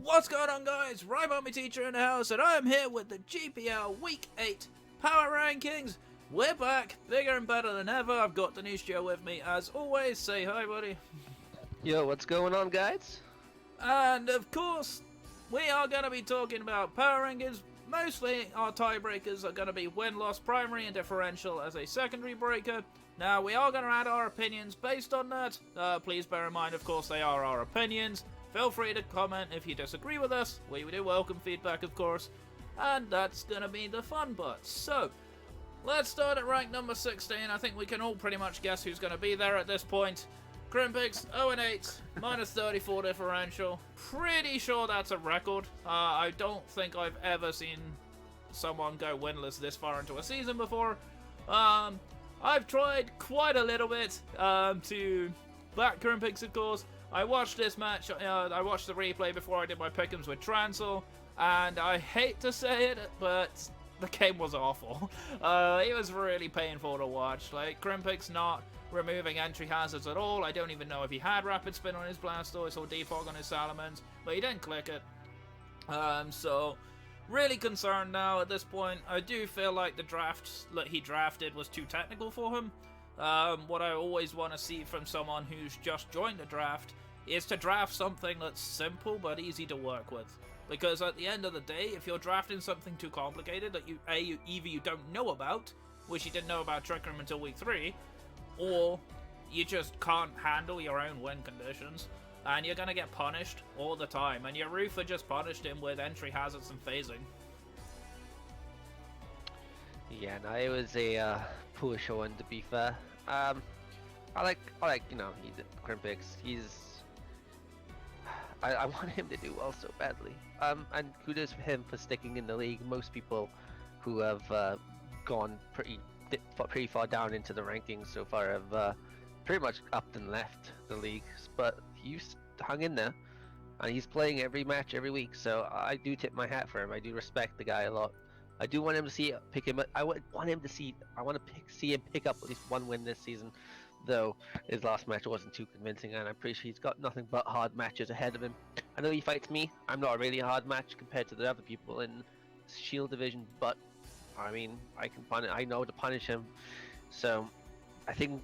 What's going on, guys? Rhyme Me Teacher in the house, and I am here with the GPL Week 8 Power Rankings. We're back, bigger and better than ever. I've got wDinistrio with me, as always. Say hi, buddy. Yo, what's going on, guys? And, of course, we are going to be talking about Power Rankings. Mostly, our tiebreakers are going to be win-loss, primary, and differential as a secondary breaker. Now, we are going to add our opinions based on that. Please bear in mind, of course, they are our opinions. Feel free to comment if you disagree with us. We do welcome feedback, of course. And that's going to be the fun part. So, let's start at rank number 16. I think we can all pretty much guess who's going to be there at this point. Crimpix, 0-8, minus 34 differential. Pretty sure that's a record. I don't think I've ever seen someone go winless this far into a season before. I've tried quite a little bit to back Crimpix, of course. I watched this match, I watched the replay before I did my pick'ems with Transel, and I hate to say it, but the game was awful. It was really painful to watch. Like, Crimpix not removing entry hazards at all. I don't even know if he had Rapid Spin on his Blastoise or Defog on his Salamence, but he didn't click it. So, really concerned now at this point. I do feel like the draft that he drafted was too technical for him. What I always want to see from someone who's just joined the draft is to draft something that's simple but easy to work with. Because at the end of the day, if you're drafting something too complicated that either you don't know about, which you didn't know about Trick Room until week 3, or you just can't handle your own win conditions, and you're going to get punished all the time. And your Roofer just punished him with entry hazards and phasing. Yeah, no, it was a poor showing, to be fair. I like, you know, Crimpix. I want him to do well so badly. And kudos for him for sticking in the league. Most people who have gone pretty far down into the rankings so far have pretty much upped and left the leagues. But he's hung in there, and he's playing every match every week. So I do tip my hat for him. I do respect the guy a lot. I do want him to see see him pick up at least one win this season, though his last match wasn't too convincing, and I'm pretty sure he's got nothing but hard matches ahead of him. I know he fights me. I'm not a really hard match compared to the other people in Shield division, but I mean, I know to punish him, so I think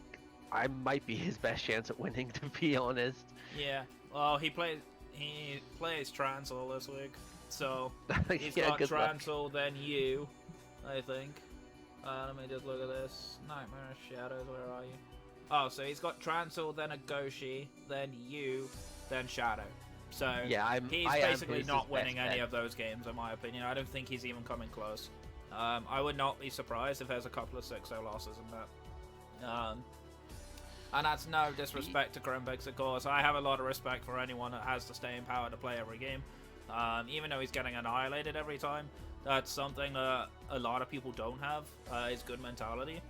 I might be his best chance at winning, to be honest. Yeah, well, he plays Transel this week. So, he's yeah, got Transel, then you, I think. Let me just look at this. Nightmare Shadows, where are you? Oh, so he's got Transel, then a Goshi, then you, then Shadow. So, yeah, he's basically not winning any of those games, in my opinion. I don't think he's even coming close. I would not be surprised if there's a couple of 6-0 losses in that. And that's no disrespect to Crimpix, of course. I have a lot of respect for anyone that has the staying power to play every game. Even though he's getting annihilated every time, that's something that a lot of people don't have, is good mentality.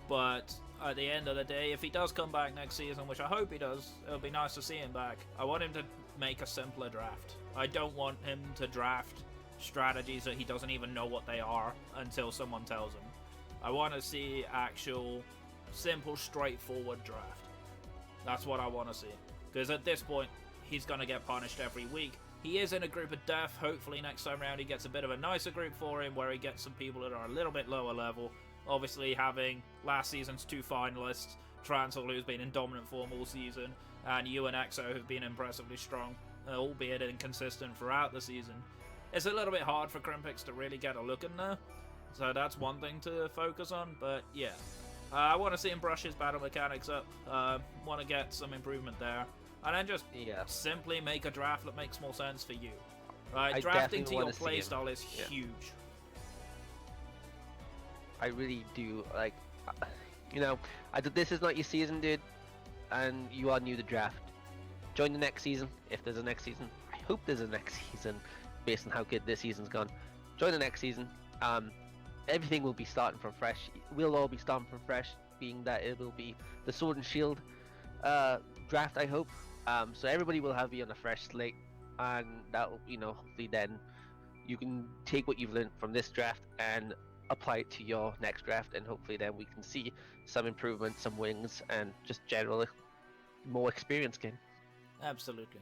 But at the end of the day, if he does come back next season, which I hope he does, it'll be nice to see him back. I want him to make a simpler draft. I don't want him to draft strategies that he doesn't even know what they are until someone tells him. I want to see actual, simple, straightforward draft. That's what I want to see. Because at this point, he's going to get punished every week. He is in a group of death. Hopefully next time around he gets a bit of a nicer group for him, where he gets some people that are a little bit lower level. Obviously having last season's 2 finalists, Transel, who's been in dominant form all season, and you and EXO, who've been impressively strong, albeit inconsistent throughout the season. It's a little bit hard for Crimpix to really get a look in there, so that's one thing to focus on, but yeah. I want to see him brush his battle mechanics up, want to get some improvement there. And then just simply make a draft that makes more sense for you. Right? Drafting to your playstyle is huge. I really do. Like, you know, this is not your season, dude, and you are new to draft. Join the next season, if there's a next season. I hope there's a next season, based on how good this season's gone. Join the next season. Everything will be starting from fresh. We'll all be starting from fresh, being that it will be the Sword and Shield draft, I hope. So everybody will be on a fresh slate, and that'll, you know, hopefully then you can take what you've learned from this draft and apply it to your next draft, and hopefully then we can see some improvement, some wings, and just generally more experience gain. Absolutely.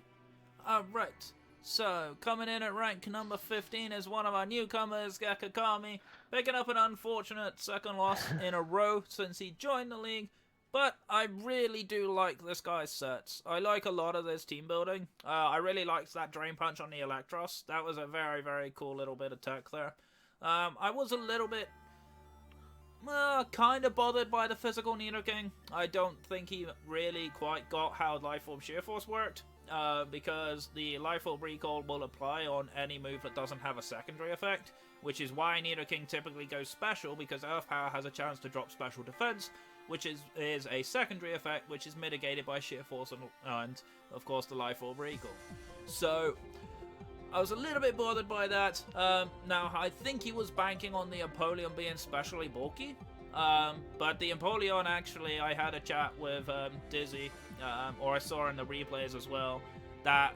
Right. So, coming in at rank number 15 is one of our newcomers, Gekakami, picking up an unfortunate second loss in a row since he joined the league. But I really do like this guy's sets. I like a lot of this team building. I really liked that Drain Punch on the Electros. That was a very, very cool little bit of tech there. I was a little bit kind of bothered by the physical Nidoking. I don't think he really quite got how Life Orb Sheer Force worked. Because the Life Orb Recall will apply on any move that doesn't have a secondary effect, which is why Nidoking typically goes special, because Earth Power has a chance to drop special defense, which is a secondary effect, which is mitigated by Sheer Force and of course, the Life Orb Recall. So, I was a little bit bothered by that. Now, I think he was banking on the Empoleon being specially bulky. But the Empoleon, actually, I had a chat with Dizzy, or I saw in the replays as well, that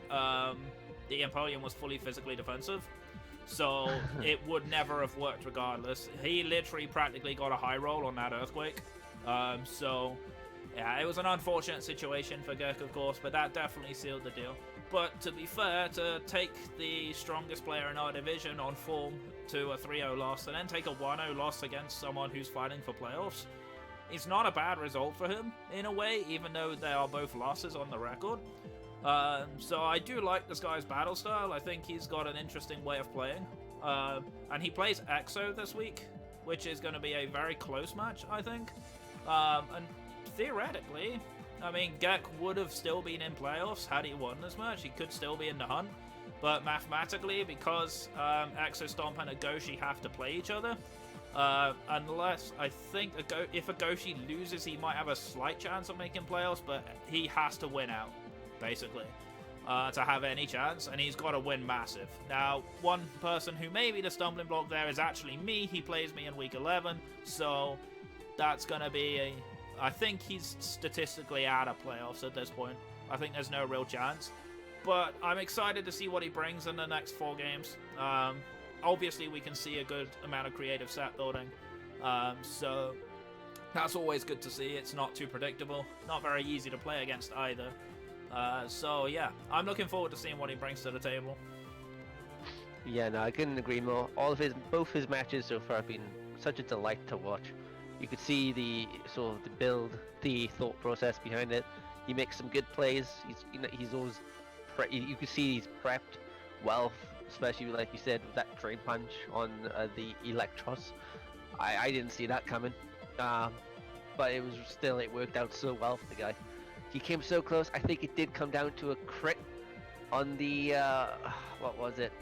the Empoleon was fully physically defensive. So it would never have worked regardless. He literally practically got a high roll on that Earthquake. So, yeah, it was an unfortunate situation for Gek, of course, but that definitely sealed the deal. But to be fair, to take the strongest player in our division on form to a 3-0 loss and then take a 1-0 loss against someone who's fighting for playoffs, it's not a bad result for him, in a way, even though they are both losses on the record. So I do like this guy's battle style. I think he's got an interesting way of playing. And he plays EXO this week, which is going to be a very close match, I think. And theoretically, I mean, Gek would have still been in playoffs had he won this match. He could still be in the hunt. But mathematically, because Exo Stomp and Agoshi have to play each other, unless I think if Agoshi loses, he might have a slight chance of making playoffs, but he has to win out, basically, to have any chance, and he's got to win massive. Now, one person who may be the stumbling block there is actually me. He plays me in week 11, so that's going to be I think he's statistically out of playoffs at this point. I think there's no real chance. But I'm excited to see what he brings in the next 4 games. Obviously, we can see a good amount of creative set building. So that's always good to see. It's not too predictable. Not very easy to play against either. So yeah, I'm looking forward to seeing what he brings to the table. Yeah, no, I couldn't agree more. Both his matches so far have been such a delight to watch. You could see the sort of the build, the thought process behind it. He makes some good plays. He's always you can see he's prepped well, especially like you said with that Drain Punch on the Electros. I didn't see that coming, but it worked out so well for the guy. He came so close. I think it did come down to a crit on the what was it?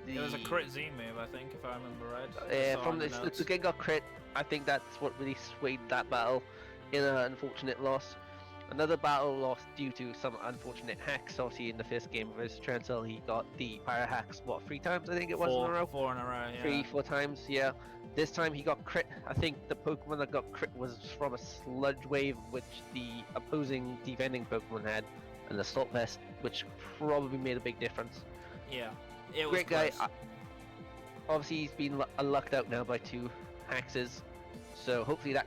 It was a crit Z move, I think, if I remember right. From the Gengar crit, I think that's what really swayed that battle in an unfortunate loss. Another battle lost due to some unfortunate hacks. Obviously, in the first game versus Transcell, he got the Pyro hacks, 3 times, I think it was in a row? 4 in a row, yeah. 4 times, yeah. This time he got crit. I think the Pokemon that got crit was from a Sludge Wave, which the opposing defending Pokemon had, and the Salt Vest, which probably made a big difference. Yeah, it was great guy. Obviously, he's been unlucked out now by 2 Haxes, so hopefully that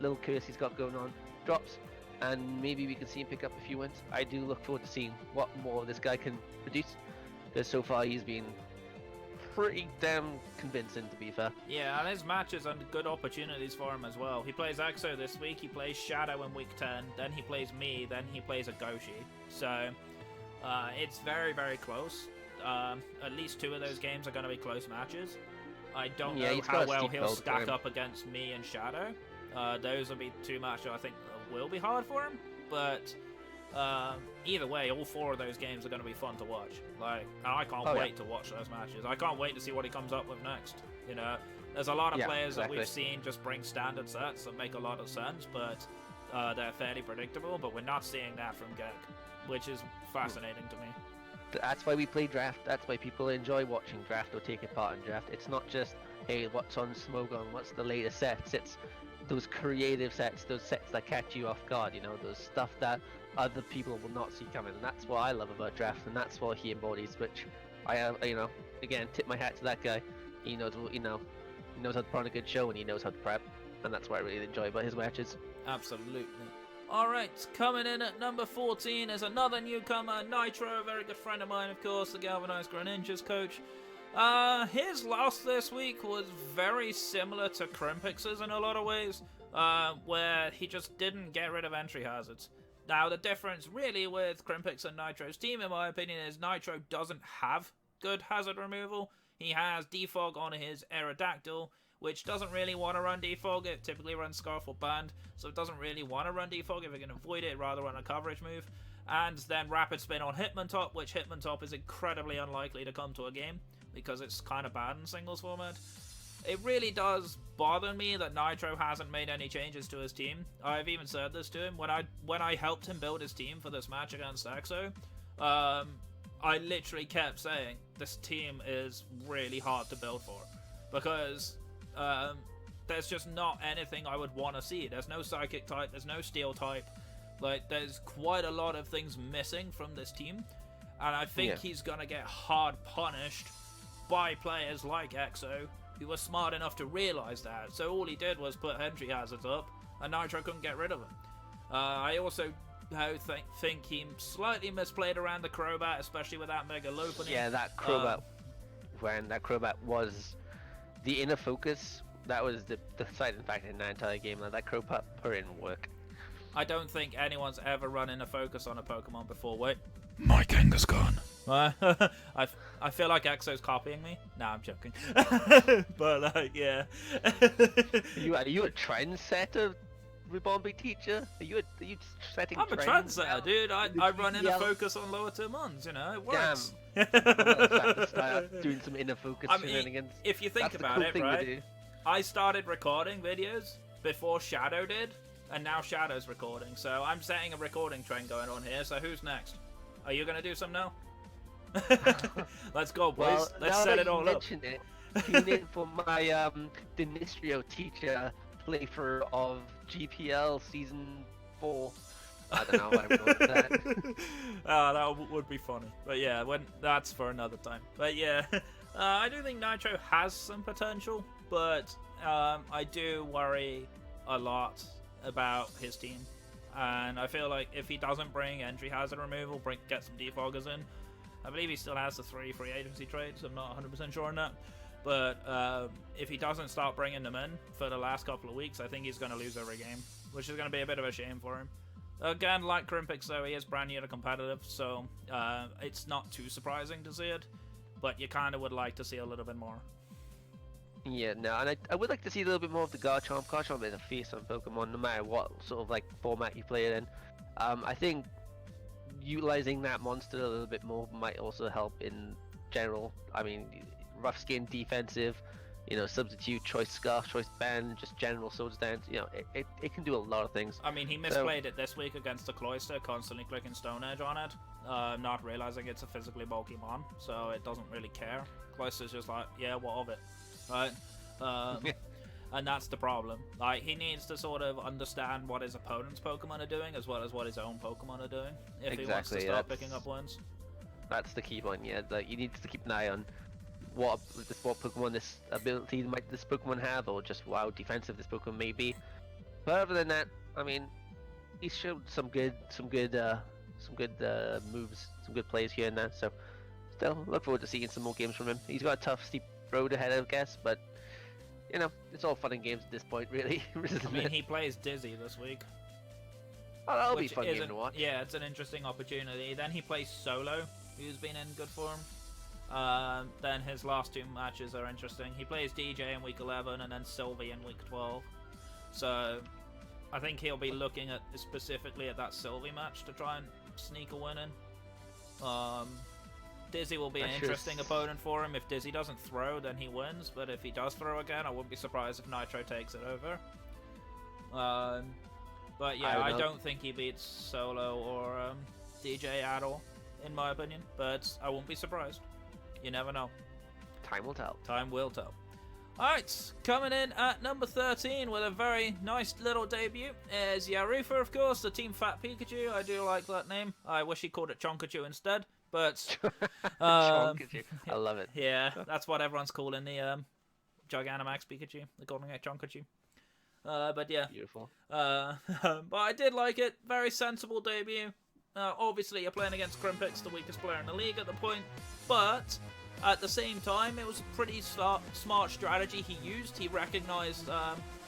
little curse he's got going on, drops, and maybe we can see him pick up a few wins. I do look forward to seeing what more this guy can produce, because so far he's been pretty damn convincing, to be fair. Yeah, and his matches are good opportunities for him as well. He plays Exo this week, he plays Shadow in week 10, then he plays me, then he plays Agoshi. So, it's very, very close. At least 2 of those games are going to be close matches. I don't know how well he'll stack up against me and Shadow. Those will be 2 matches I think will be hard for him, but either way, all 4 of those games are going to be fun to watch. And I can't wait to watch those matches. I can't wait to see what he comes up with next. You know, there's a lot of players that we've seen just bring standard sets that make a lot of sense, but they're fairly predictable. But we're not seeing that from Gek, which is fascinating to me. That's why we play draft. That's why people enjoy watching draft or taking part in draft. It's not just, hey, what's on Smogon, what's the latest sets. It's those creative sets, those sets that catch you off guard, you know, those stuff that other people will not see coming. And that's what I love about draft, and that's what he embodies, which I, again, tip my hat to that guy. He knows, he knows how to put on a good show, and he knows how to prep, and that's what I really enjoy about his matches. Absolutely. Alright, coming in at number 14 is another newcomer, Nitro, a very good friend of mine, of course, the Galvanized Greninjas coach. His loss this week was very similar to Crimpix's in a lot of ways, where he just didn't get rid of entry hazards. Now, the difference really with Crimpix and Nitro's team, in my opinion, is Nitro doesn't have good hazard removal. He has Defog on his Aerodactyl, which doesn't really want to run Defog. It typically runs Scarf or Band, so it doesn't really want to run Defog. If it can avoid it, rather run a coverage move. And then Rapid Spin on Hitmontop, which Hitmontop is incredibly unlikely to come to a game, because it's kind of bad in singles format. It really does bother me that Nitro hasn't made any changes to his team. I've even said this to him when I helped him build his team for this match against EXO. I literally kept saying this team is really hard to build for, because there's just not anything I would want to see. There's no Psychic type, there's no Steel type. Like, there's quite a lot of things missing from this team, and I think he's gonna get hard punished by players like EXO, who was smart enough to realize that. So all he did was put entry hazards up, and Nitro couldn't get rid of him. I also think he slightly misplayed around the Crobat, especially with that Mega Lopunny. Yeah, that Crobat, when that Crobat was the inner focus, that was the deciding factor in that entire game. Like, that Crobat put in work. I don't think anyone's ever run in a focus on a Pokemon before. Wait, my Kangaskhan. I feel like EXO's copying me. Nah, I'm joking. But like, yeah. Are you a trendsetter, Reborn Big Teacher? Are you setting I'm a trends trendsetter, now? dude. I run in a focus on lower tier mons. You know, it works. Damn. I'm gonna start doing some inner focus shenanigans. If you think That's about the cool it, thing to right? do. I started recording videos before Shadow did, and now Shadow's recording. So I'm setting a recording trend going on here. So who's next? Are you gonna do some now? Let's go, boys. Well, Let's now set that it all you up. mentioned it, tune in for my Dinistrio teacher playthrough of GPL Season 4. I don't know what I'm going with that. That would be funny. But yeah, that's for another time. But yeah, I do think Nitro has some potential, but I do worry a lot about his team. And I feel like if he doesn't bring entry hazard removal, get some defoggers in, I believe he still has the 3 free agency trades. I'm not 100% sure on that. But if he doesn't start bringing them in for the last couple of weeks, I think he's going to lose every game, which is going to be a bit of a shame for him. Again, like Crimpix, though, he is brand new to competitive, so it's not too surprising to see it, but you kind of would like to see a little bit more. Yeah, no, and I would like to see a little bit more of the Garchomp. Garchomp is a face on Pokemon, no matter what sort of like format you play it in. I think utilizing that monster a little bit more might also help in general. I mean, rough skin, defensive, you know, substitute, choice scarf, choice band, just general sword stance. You know, it can do a lot of things. I mean, he misplayed it this week against the Cloyster, constantly clicking Stone Edge on it, not realizing it's a physically bulky mon, so it doesn't really care. Cloyster's just like, yeah, what of it, right? And that's the problem. Like, he needs to sort of understand what his opponent's Pokemon are doing, as well as what his own Pokemon are doing, if he wants to start picking up wins. That's the key one, yeah. Like, you need to keep an eye on what Pokemon this ability might this Pokemon have, or just how defensive this Pokemon may be. But other than that, I mean, he's showed some good moves, some good plays here and there. So, still look forward to seeing some more games from him. He's got a tough, steep road ahead, I guess, but you know, it's all fun and games at this point, really. I mean, he plays Dizzy this week. Oh, that'll be fun game to watch. Yeah, it's an interesting opportunity. Then he plays Solo, who's been in good form. Then his last 2 matches are interesting. He plays DJ in week 11 and then Sylvie in week 12. So I think he'll be looking at specifically at that Sylvie match to try and sneak a win in. Dizzy will be an interesting opponent for him. If Dizzy doesn't throw, then he wins. But if he does throw again, I wouldn't be surprised if Nitro takes it over. But yeah, I don't think he beats Solo or DJ at all, in my opinion. But I won't be surprised. You never know. Time will tell. Time will tell. Alright, coming in at number 13 with a very nice little debut is Yarufa, of course, the Team Fat Pikachu. I do like that name. I wish he called it Chonkachu instead, but... Chonkachu. I love it. Yeah, that's what everyone's calling the Gigantamax Pikachu. They're calling it Chonkachu. But yeah. Beautiful. But I did like it. Very sensible debut. Obviously, you're playing against Krimpix, the weakest player in the league at the point. But at the same time, it was a pretty smart strategy he used. He recognized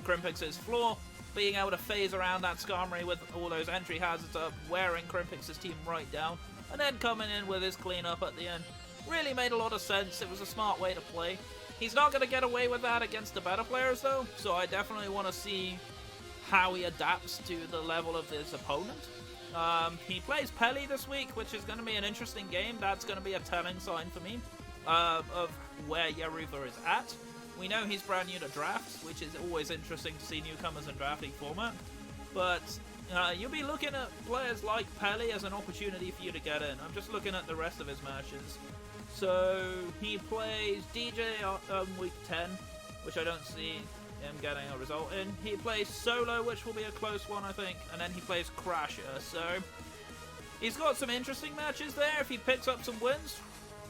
Krimpix's flaw, being able to phase around that Skarmory with all those entry hazards up, wearing Krimpix's team right down, and then coming in with his cleanup at the end. Really made a lot of sense. It was a smart way to play. He's not going to get away with that against the better players, though, so I definitely want to see how he adapts to the level of his opponent. He plays Pelly this week, which is going to be an interesting game. That's going to be a telling sign for me of where Yaruva is at. We know he's brand new to drafts, which is always interesting to see newcomers in draft league format. But you'll be looking at players like Pelly as an opportunity for you to get in. I'm just looking at the rest of his matches. So he plays DJ week 10, which I don't see him getting a result in. He plays Solo, which will be a close one, I think, and then he plays Crasher. So he's got some interesting matches there. If he picks up some wins,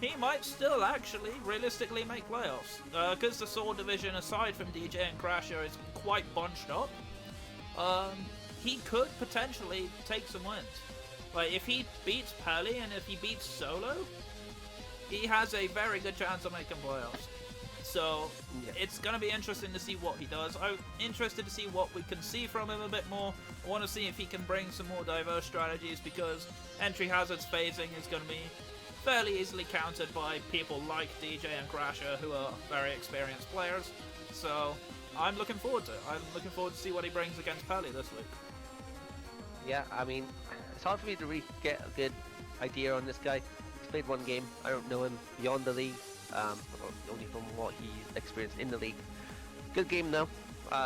he might still actually realistically make playoffs. Because the Sword Division, aside from DJ and Crasher, is quite bunched up. He could potentially take some wins. Like, if he beats Pelly and if he beats Solo, he has a very good chance of making playoffs. So, it's going to be interesting to see what he does. I'm interested to see what we can see from him a bit more. I want to see if he can bring some more diverse strategies, because entry hazards phasing is going to be fairly easily countered by people like DJ and Crasher, who are very experienced players. So, I'm looking forward to it. I'm looking forward to see what he brings against Pelly this week. Yeah, I mean, it's hard for me to really get a good idea on this guy. He's played one game. I don't know him beyond the league, only from what he's experienced in the league. Good game though.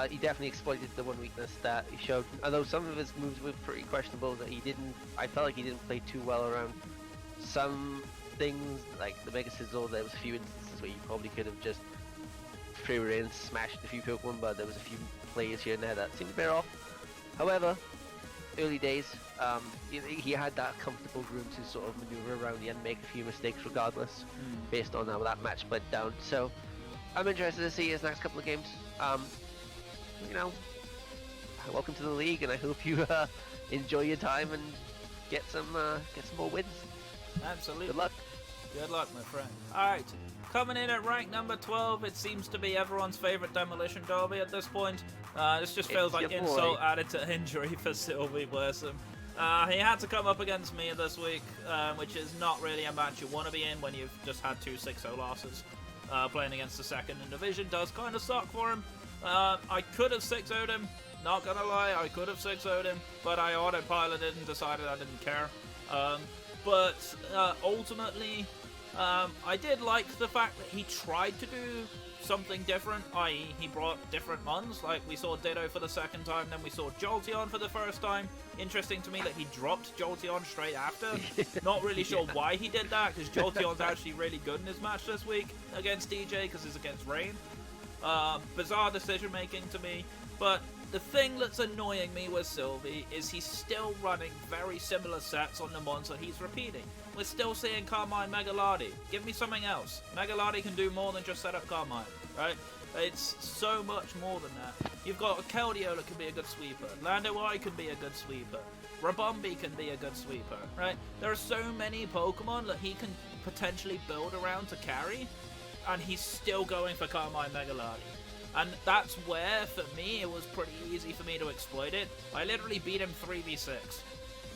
He definitely exploited the one weakness that he showed. Although some of his moves were pretty questionable, that I felt like he didn't play too well around some things, like the Mega Sizzle. There was a few instances where you probably could have just threw it in, smashed a few Pokemon, but there was a few plays here and there that seemed to bear off. However, early days, he had that comfortable room to sort of maneuver around the end, make a few mistakes regardless, based on how that match went down. So I'm interested to see his next couple of games. You know, welcome to the league, and I hope you enjoy your time and get some more wins. Absolutely. Good luck. Good luck, my friend. Alright, coming in at rank number 12, it seems to be everyone's favourite Demolition Derby at this point. This just feels like insult added to injury for Sylvie, bless him. He had to come up against me this week, which is not really a match you want to be in when you've just had two 6-0 losses. Playing against the second in division does kind of suck for him. I could have 6-0'd him, not gonna lie, I could have 6-0'd him, but I autopiloted and decided I didn't care. But ultimately, I did like the fact that he tried to do something different, i.e. he brought different Mons. Like, we saw Ditto for the second time, then we saw Jolteon for the first time. Interesting to me that he dropped Jolteon straight after. Not really sure why he did that, because Jolteon's actually really good in his match this week against DJ, because it's against Rain. Bizarre decision making to me, but the thing that's annoying me with Sylvie is he's still running very similar sets on the Mons that he's repeating. We're still seeing Carmine Megaladi. Give me something else. Megaladi can do more than just set up Carmine, right? It's so much more than that. You've got a Keldeo that can be a good sweeper. Landawai can be a good sweeper. Rabombi can be a good sweeper, right? There are so many Pokemon that he can potentially build around to carry, and he's still going for Carmine Megaladi. And that's where, for me, it was pretty easy for me to exploit it. I literally beat him 3v6.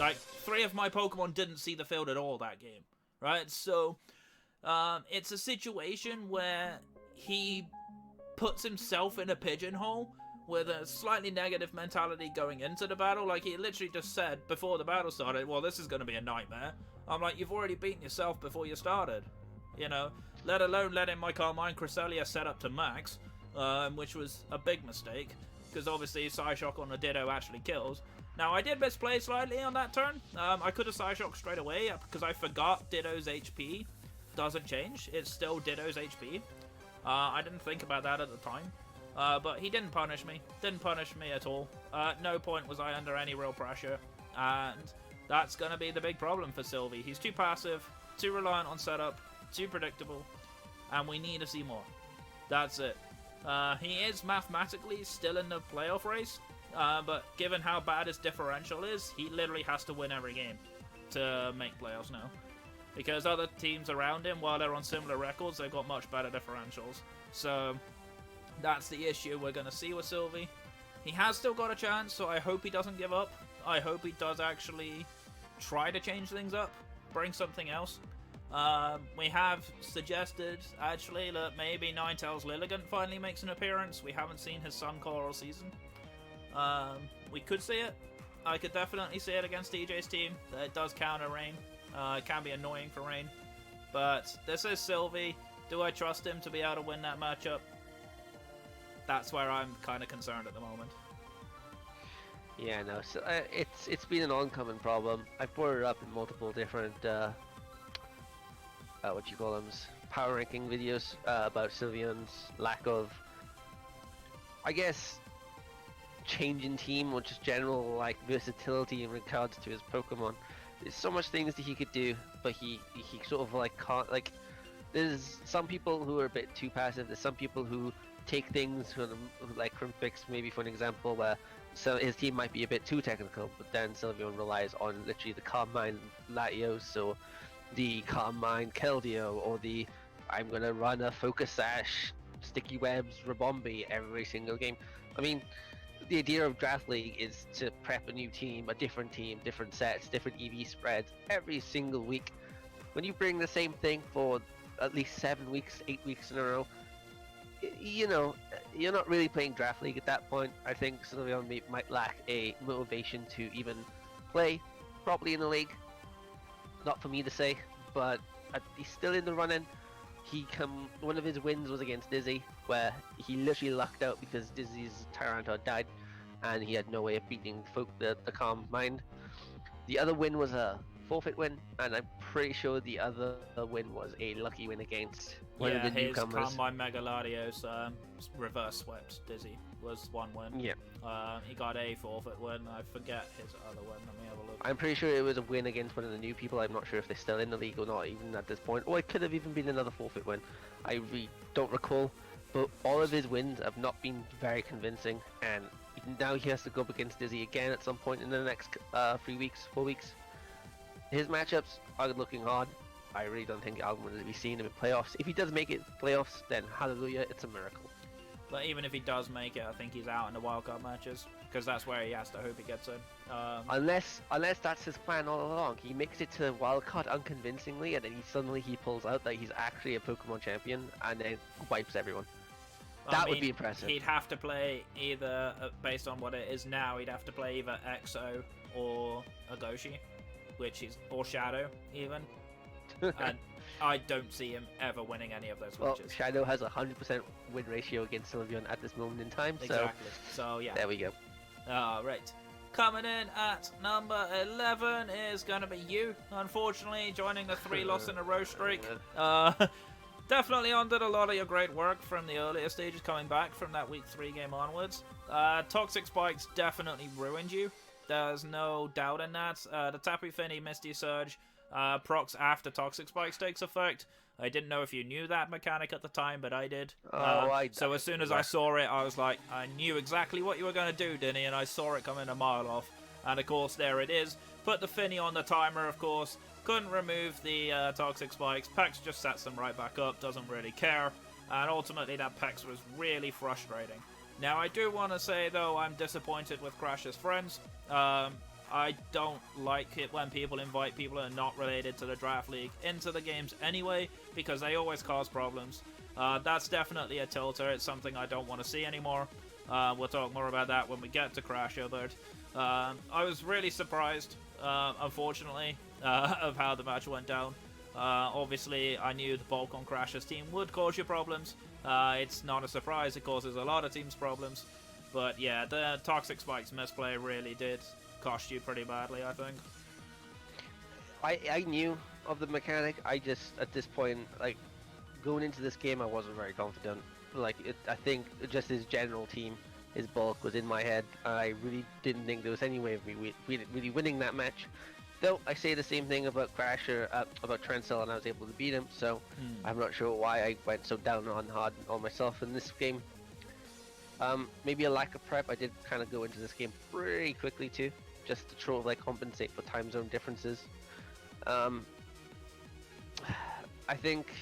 Like, 3 of my Pokemon didn't see the field at all that game, right? So, it's a situation where he puts himself in a pigeonhole with a slightly negative mentality going into the battle. Like, he literally just said before the battle started, well, this is going to be a nightmare. I'm like, you've already beaten yourself before you started, you know? Let alone letting my Carmine Cresselia set up to max. Which was a big mistake, because obviously Psyshock on the Ditto actually kills. Now, I did misplay slightly on that turn. I could have Psyshock straight away, because I forgot Ditto's HP doesn't change. It's still Ditto's HP. I didn't think about that at the time. But he didn't punish me. Didn't punish me at all. At no point was I under any real pressure. And that's going to be the big problem for Sylvie. He's too passive, too reliant on setup, too predictable, and we need to see more. That's it. He is mathematically still in the playoff race, but given how bad his differential is, he literally has to win every game to make playoffs now. Because other teams around him, while they're on similar records, they've got much better differentials. So that's the issue we're going to see with Sylvie. He has still got a chance, so I hope he doesn't give up. I hope he does actually try to change things up, bring something else. We have suggested, actually, that maybe Ninetales Lilligant finally makes an appearance. We haven't seen his Sun Core all season. We could see it. I could definitely see it against DJ's team. It does counter Rain. It can be annoying for Rain. But this is Sylvie. Do I trust him to be able to win that matchup? That's where I'm kind of concerned at the moment. Yeah, no, so, it's been an oncoming problem. I've brought it up in multiple different what you call them, power ranking videos about Sylveon's lack of, I guess, change in team or just general like versatility in regards to his Pokemon. There's so much things that he could do, but he sort of like can't, like, there's some people who are a bit too passive. There's some people who take things from, like Crimpix, maybe for an example, where so his team might be a bit too technical, but then Sylveon relies on literally the Calm Mind Latios, so the Calm Mind Keldeo, or the I'm gonna run a Focus Sash, Sticky Webs, Rabombi every single game. I mean, the idea of Draft League is to prep a new team, different sets, different EV spreads every single week. When you bring the same thing for at least 7 weeks, 8 weeks in a row, you know, you're not really playing Draft League at that point. I think Sylveon might lack a motivation to even play properly in the league. Not for me to say, but he's still in the running. One of his wins was against Dizzy, where he literally lucked out because Dizzy's Tyranitar died, and he had no way of beating the Calm Mind. The other win was a forfeit win, and I'm pretty sure the other win was a lucky win against one of the newcomers. Calm Mind Mega Latios reverse swept Dizzy was one win. Yeah. He got a forfeit win. I forget his other win. Let me have a look. I'm pretty sure it was a win against one of the new people. I'm not sure if they're still in the league or not, even at this point. Or it could have even been another forfeit win. I really don't recall. But all of his wins have not been very convincing, and now he has to go up against Dizzy again at some point in the next 4 weeks. His matchups are looking hard. I really don't think I'm going to be seeing him in playoffs. If he does make it playoffs, then hallelujah, it's a miracle. But even if he does make it, I think he's out in the wildcard matches, because that's where he has to hope he gets in. Unless that's his plan all along. He makes it to wildcard unconvincingly, and then he pulls out that he's actually a Pokemon champion, and then wipes everyone. That would be impressive. He'd have to play either, based on what it is now, he'd have to play either EXO or Agoshi, or Shadow even. And I don't see him ever winning any of those matches. Well, Shadow has a 100% win ratio against Sylveon at this moment in time. Exactly. So yeah. There we go. Right. Coming in at number 11 is going to be you, unfortunately, joining the 3 loss in a row streak. Definitely undid a lot of your great work from the earlier stages coming back from that week 3 game onwards. Toxic Spikes definitely ruined you. There's no doubt in that. The Tapu Fini Misty Surge procs after Toxic Spikes takes effect. I didn't know if you knew that mechanic at the time, but I did. So as soon as I saw it, I was like, I knew exactly what you were going to do, Dinny, and I saw it coming a mile off. And of course, there it is. Put the Fini on the timer, of course. Couldn't remove the Toxic Spikes. Pex just sets them right back up, doesn't really care. And ultimately, that Pex was really frustrating. Now, I do want to say, though, I'm disappointed with Crash's friends. I don't like it when people invite people who are not related to the Draft League into the games anyway, because they always cause problems. That's definitely a tilter. It's something I don't want to see anymore. We'll talk more about that when we get to Crasher, but I was really surprised, unfortunately, of how the match went down. Obviously, I knew the bulk on Crasher's team would cause you problems. It's not a surprise. It causes a lot of teams problems. But yeah, the Toxic Spikes misplay really did cost you pretty badly, I think. I knew of the mechanic. I just, at this point, like, going into this game, I wasn't very confident. Like, I think just his general team, his bulk was in my head. I really didn't think there was any way of me really winning that match. Though I say the same thing about Crasher, about Trencel, and I was able to beat him. So I'm not sure why I went so down on hard on myself in this game. Maybe a lack of prep. I did kind of go into this game pretty quickly too, just to try to like compensate for time zone differences. Um, I think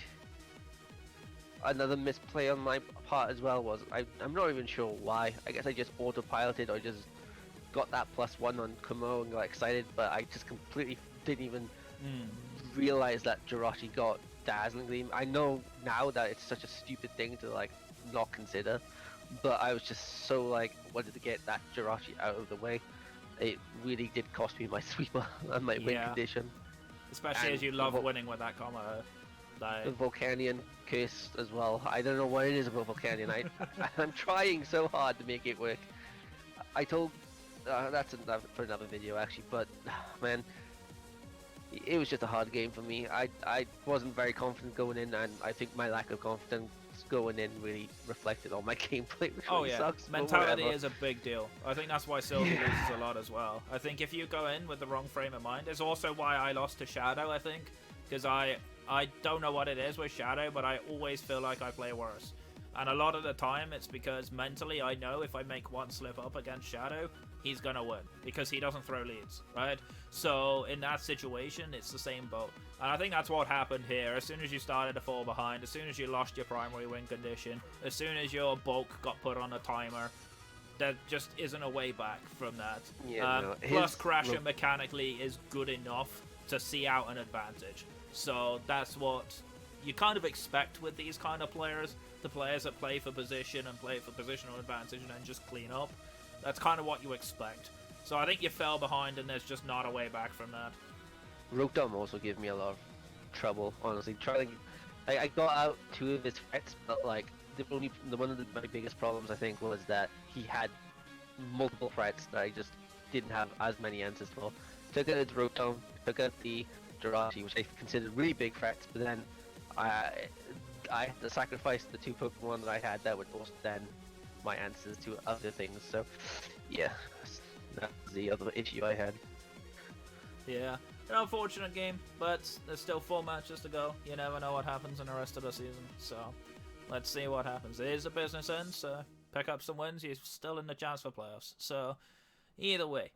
another misplay on my part as well was I'm not even sure why. I guess I just autopiloted or just got that +1 on Kumo and got excited, but I just completely didn't even realize that Jirachi got Dazzling Gleam. I know now that it's such a stupid thing to like not consider, but I was just so like wanted to get that Jirachi out of the way. It really did cost me my sweeper and my win condition. Especially And as you love winning with that combo. The Volcanion curse as well. I don't know what it is about Volcanion. I'm trying so hard to make it work. I told that's for another video actually, but man, it was just a hard game for me. I wasn't very confident going in, and I think my lack of confidence going in really reflected on my gameplay, which really sucks. Mentality is a big deal. I think that's why Sylvie loses a lot as well. I think if you go in with the wrong frame of mind, it's also why I lost to Shadow, I think, because I don't know what it is with Shadow, but I always feel like I play worse. And a lot of the time, it's because mentally I know if I make one slip up against Shadow, he's gonna win, because he doesn't throw leads, right? So in that situation, it's the same boat. And I think that's what happened here. As soon as you started to fall behind, as soon as you lost your primary win condition, as soon as your bulk got put on a timer, there just isn't a way back from that. Plus, Crasher mechanically is good enough to see out an advantage. So that's what you kind of expect with these kind of players. The players that play for position and play for positional advantage and then just clean up. That's kind of what you expect. So I think you fell behind and there's just not a way back from that. Rotom also gave me a lot of trouble, honestly. I got out 2 of his threats, but like one of my biggest problems I think was that he had multiple threats that I just didn't have as many answers for. Took out the Rotom, took out the Jirachi, which I considered really big threats, but then I had to sacrifice the 2 Pokemon that I had that would also then my answers to other things. So yeah, that's the other issue I had. Yeah, an unfortunate game, but there's still 4 matches to go. You never know what happens in the rest of the season, so let's see what happens. It is a business end, so pick up some wins, you're still in the chance for playoffs. So either way,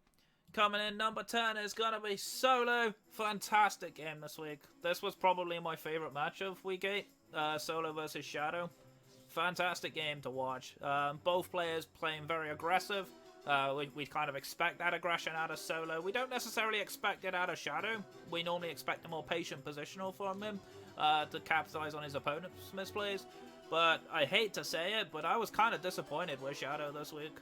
coming in number 10 is going to be Solo. Fantastic game this week. This was probably my favorite match of Week 8, Solo versus Shadow. Fantastic game to watch. Both players playing very aggressive. We kind of expect that aggression out of Solo. We don't necessarily expect it out of Shadow. We normally expect a more patient positional from him to capitalize on his opponent's misplays. But I hate to say it, but I was kind of disappointed with Shadow this week.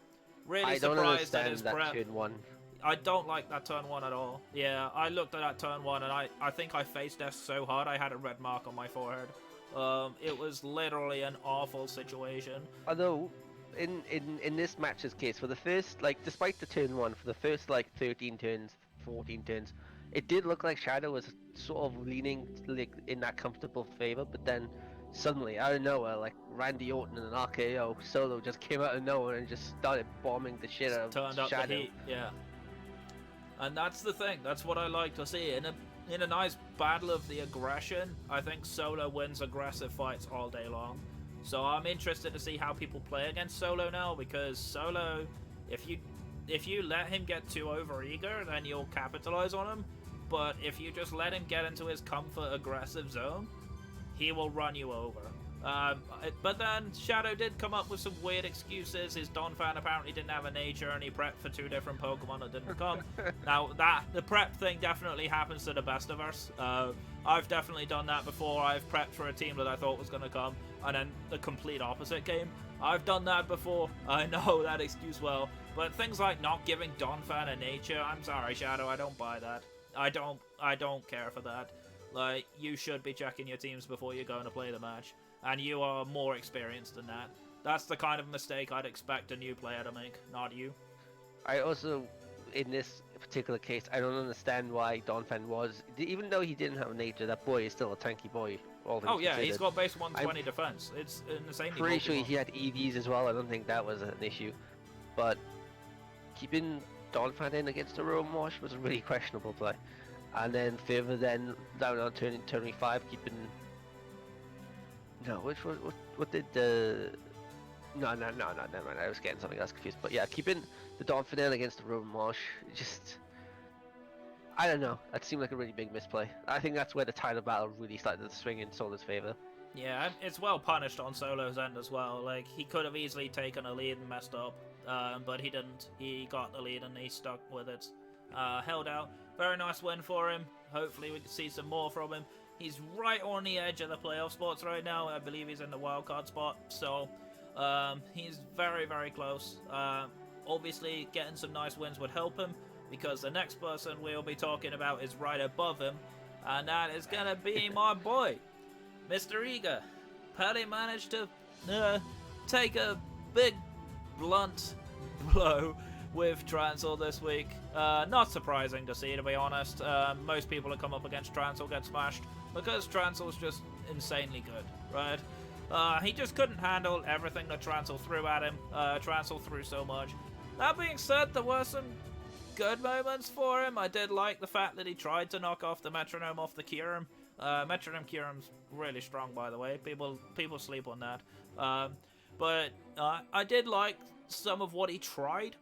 Really surprised at his prep. Turn 1. I don't like that turn 1 at all. Yeah, I looked at that turn 1 and I think I face death so hard I had a red mark on my forehead. It was literally an awful situation. Although, in this match's case, for the first, like, despite the turn 1, for the first, like, 13 turns, 14 turns, it did look like Shadow was sort of leaning, like, in that comfortable favor, but then suddenly, out of nowhere, like, Randy Orton and an RKO, Solo just came out of nowhere and just started bombing the shit out of Turned up Shadow. the heat, yeah. And that's the thing, that's what I like to see. In a nice battle of the aggression, I think Solo wins aggressive fights all day long. So I'm interested to see how people play against Solo now, because Solo, if you let him get too overeager, then you'll capitalize on him. But if you just let him get into his comfort aggressive zone, he will run you over. But then Shadow did come up with some weird excuses. His Donphan apparently didn't have a nature and he prepped for 2 different Pokemon that didn't come. Now, the prep thing definitely happens to the best of us. I've definitely done that before. I've prepped for a team that I thought was going to come, and then the complete opposite came. I've done that before. I know that excuse well. But things like not giving Donphan a nature, I'm sorry, Shadow, I don't buy that. I don't care for that. Like, you should be checking your teams before you're going to play the match. And you are more experienced than that. That's the kind of mistake I'd expect a new player to make, not you. I also, in this particular case, I don't understand why Donphan was, even though he didn't have a nature, that boy is still a tanky boy. Oh yeah, he's got base 120 defense. It's in the same. Pretty sure he had EVs as well. I don't think that was an issue. But keeping Donphan in against the Roam Wash was a really questionable play. And then further then down on turn 5, keeping. No, what did the No, never mind. I was getting something else confused. But yeah, keeping the Dolphin in against the Roman Marsh, just I don't know. That seemed like a really big misplay. I think that's where the title battle really started to swing in Solo's favor. Yeah, and it's well punished on Solo's end as well. Like, he could have easily taken a lead and messed up, but he didn't. He got the lead and he stuck with it. Held out. Very nice win for him. Hopefully we can see some more from him. He's right on the edge of the playoff spots right now. I believe he's in the wildcard spot, so he's very, very close. Obviously, getting some nice wins would help him, because the next person we'll be talking about is right above him, and that is going to be my boy, Mr. Eager. Paddy managed to take a big, blunt blow with Transel this week. Not surprising to see, to be honest. Most people that come up against Transel get smashed, because Transel's just insanely good, right? He just couldn't handle everything that Transel threw at him. Transel threw so much. That being said, there were some good moments for him. I did like the fact that he tried to knock off the metronome off the Kyurem. Metronome Kyurem's really strong, by the way. People sleep on that. But I did like some of what he tried.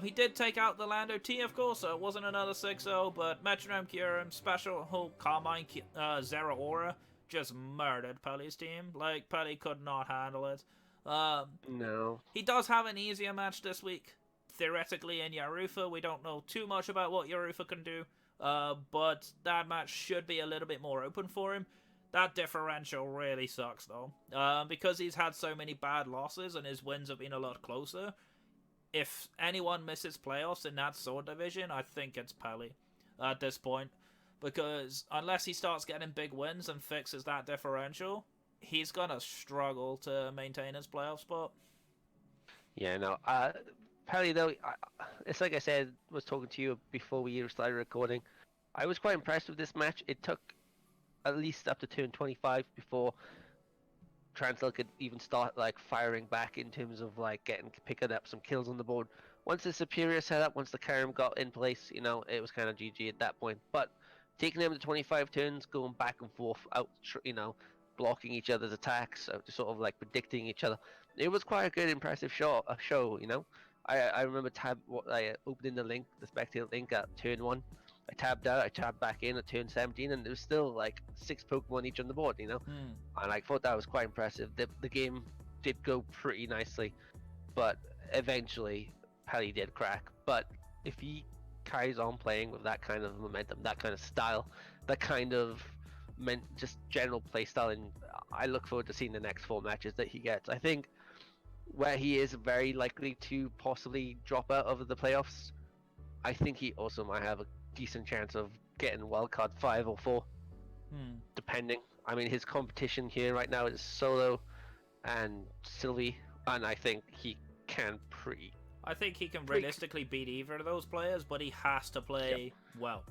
He did take out the Lando T, of course, so it wasn't another 6-0, but Metronome Kyurem, Special Hulk, Carmine, Zera Aura just murdered Pelly's team. Like, Pelly could not handle it. No. He does have an easier match this week, theoretically, in Yarufa. We don't know too much about what Yarufa can do, but that match should be a little bit more open for him. That differential really sucks, though, because he's had so many bad losses and his wins have been a lot closer. If anyone misses playoffs in that sword division, I think it's Pelly at this point, because unless he starts getting big wins and fixes that differential, he's gonna struggle to maintain his playoff spot. Yeah, no. Pelly, though, it's like I said, was talking to you before we started recording. I was quite impressed with this match. It took at least up to turn 25 before Transel could even start like firing back in terms of like picking up some kills on the board. Once the superior setup, once the Karim got in place, you know, it was kind of GG at that point. But taking them to 25 turns, going back and forth, blocking each other's attacks, just sort of like predicting each other. It was quite a good, impressive show. You know. I remember opening the spectator link at turn 1. I tabbed out, I tabbed back in at turn 17, and there was still like 6 Pokemon each on the board, you know? And I thought that was quite impressive. The game did go pretty nicely, but eventually Pelly did crack. But if he carries on playing with that kind of momentum, that kind of style, that kind of just general play style, and I look forward to seeing the next 4 matches that he gets. I think where he is very likely to possibly drop out of the playoffs, I think he also might have a decent chance of getting wildcard 5 or 4, depending. I mean, his competition here right now is Solo and Sylvie, and I think he can I think he can realistically beat either of those players, but he has to play well,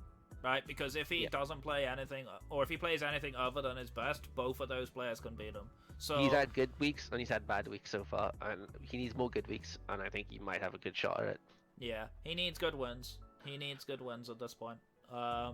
right? Because if he doesn't play anything, or if he plays anything other than his best, both of those players can beat him. So he's had good weeks and he's had bad weeks so far, and he needs more good weeks, and I think he might have a good shot at it. Yeah, he needs good wins. He needs good wins at this point.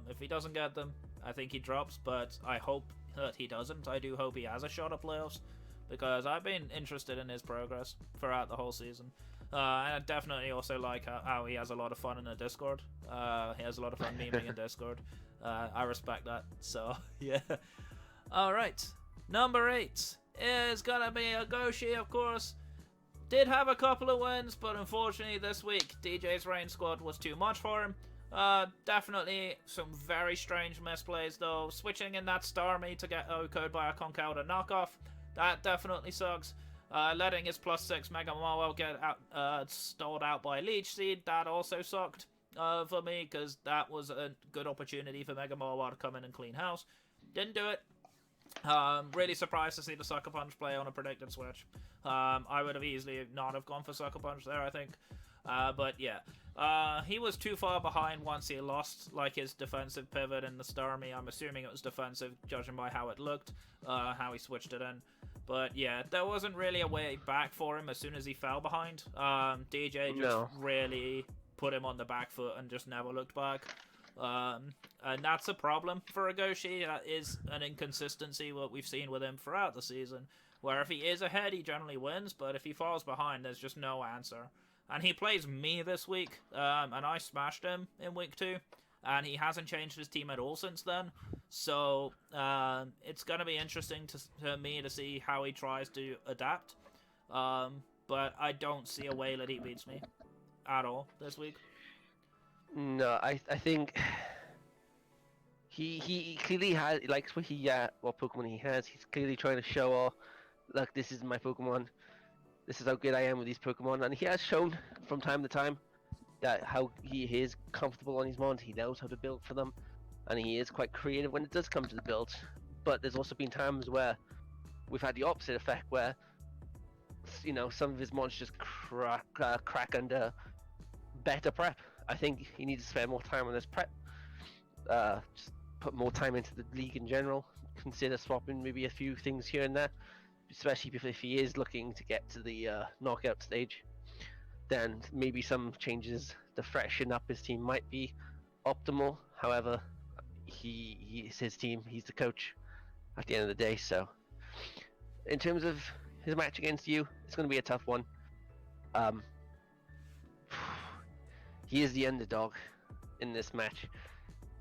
If he doesn't get them, I think he drops, but I hope that he doesn't. I do hope he has a shot at playoffs, because I've been interested in his progress throughout the whole season. And I definitely also like how he has a lot of fun in the Discord. He has a lot of fun memeing in Discord. I respect that, so yeah. Alright, number 8 is gonna be Agoshi, of course. Did have a couple of wins, but unfortunately this week DJ's Rain Squad was too much for him. Definitely some very strange misplays though. Switching in that Starmie to get OHKO'd by a Conkeldurr knockoff, that definitely sucks. Letting his +6 Mega Marwell get stalled out by Leech Seed, that also sucked for me, because that was a good opportunity for Mega Marwell to come in and clean house. Didn't do it. Really surprised to see the Sucker Punch play on a predicted switch. I would have easily not have gone for Sucker Punch there, I think. But yeah, he was too far behind once he lost like his defensive pivot in the Starmie. I'm assuming it was defensive, judging by how it looked, how he switched it in. But yeah, there wasn't really a way back for him as soon as he fell behind. DJ just really put him on the back foot and just never looked back. And that's a problem for Agoshi. That is an inconsistency what we've seen with him throughout the season. where if he is ahead, he generally wins, but if he falls behind, there's just no answer. And he plays me this week, and I smashed him in week 2, and he hasn't changed his team at all since then. So it's going to be interesting to me to see how he tries to adapt. But I don't see a way that he beats me at all this week. No, I think he clearly has, like, what Pokemon he has. He's clearly trying to show off, look, this is my Pokemon. This is how good I am with these Pokemon, and he has shown from time to time that how he is comfortable on his mons. He knows how to build for them, and he is quite creative when it does come to the builds. But there's also been times where we've had the opposite effect, where some of his mons just crack under better prep. I think he needs to spend more time on his prep. Just put more time into the league in general. Consider swapping maybe a few things here and there, especially if he is looking to get to the knockout stage. Then maybe some changes to freshen up his team might be optimal. However, it's his team. He's the coach at the end of the day. So, in terms of his match against you, it's going to be a tough one. He is the underdog in this match,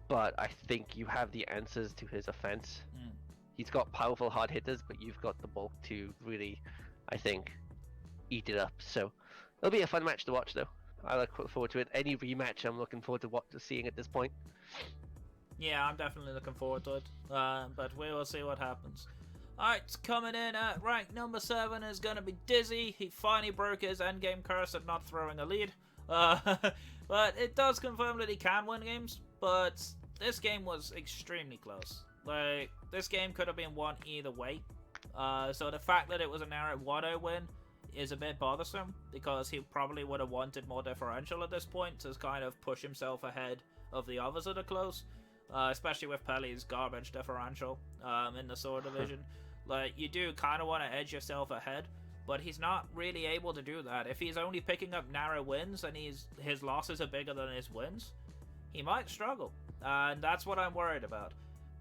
but I think you have the answers to his offense. He's got powerful hard hitters, but you've got the bulk to really, I think, eat it up. So it'll be a fun match to watch, though. I look forward to it. Any rematch, I'm looking forward to seeing at this point. Yeah, I'm definitely looking forward to it. But we will see what happens. Alright, coming in at rank number 7 is going to be Dizzy. He finally broke his endgame curse of not throwing a lead. But it does confirm that he can win games. But this game was extremely close. Like, this game could have been won either way. So the fact that it was a narrow 1-0 win is a bit bothersome, because he probably would have wanted more differential at this point to kind of push himself ahead of the others that are close. Especially with Pelly's garbage differential in the Sword Division. Like, you do kind of want to edge yourself ahead, but he's not really able to do that. If he's only picking up narrow wins and his losses are bigger than his wins, he might struggle. And that's what I'm worried about.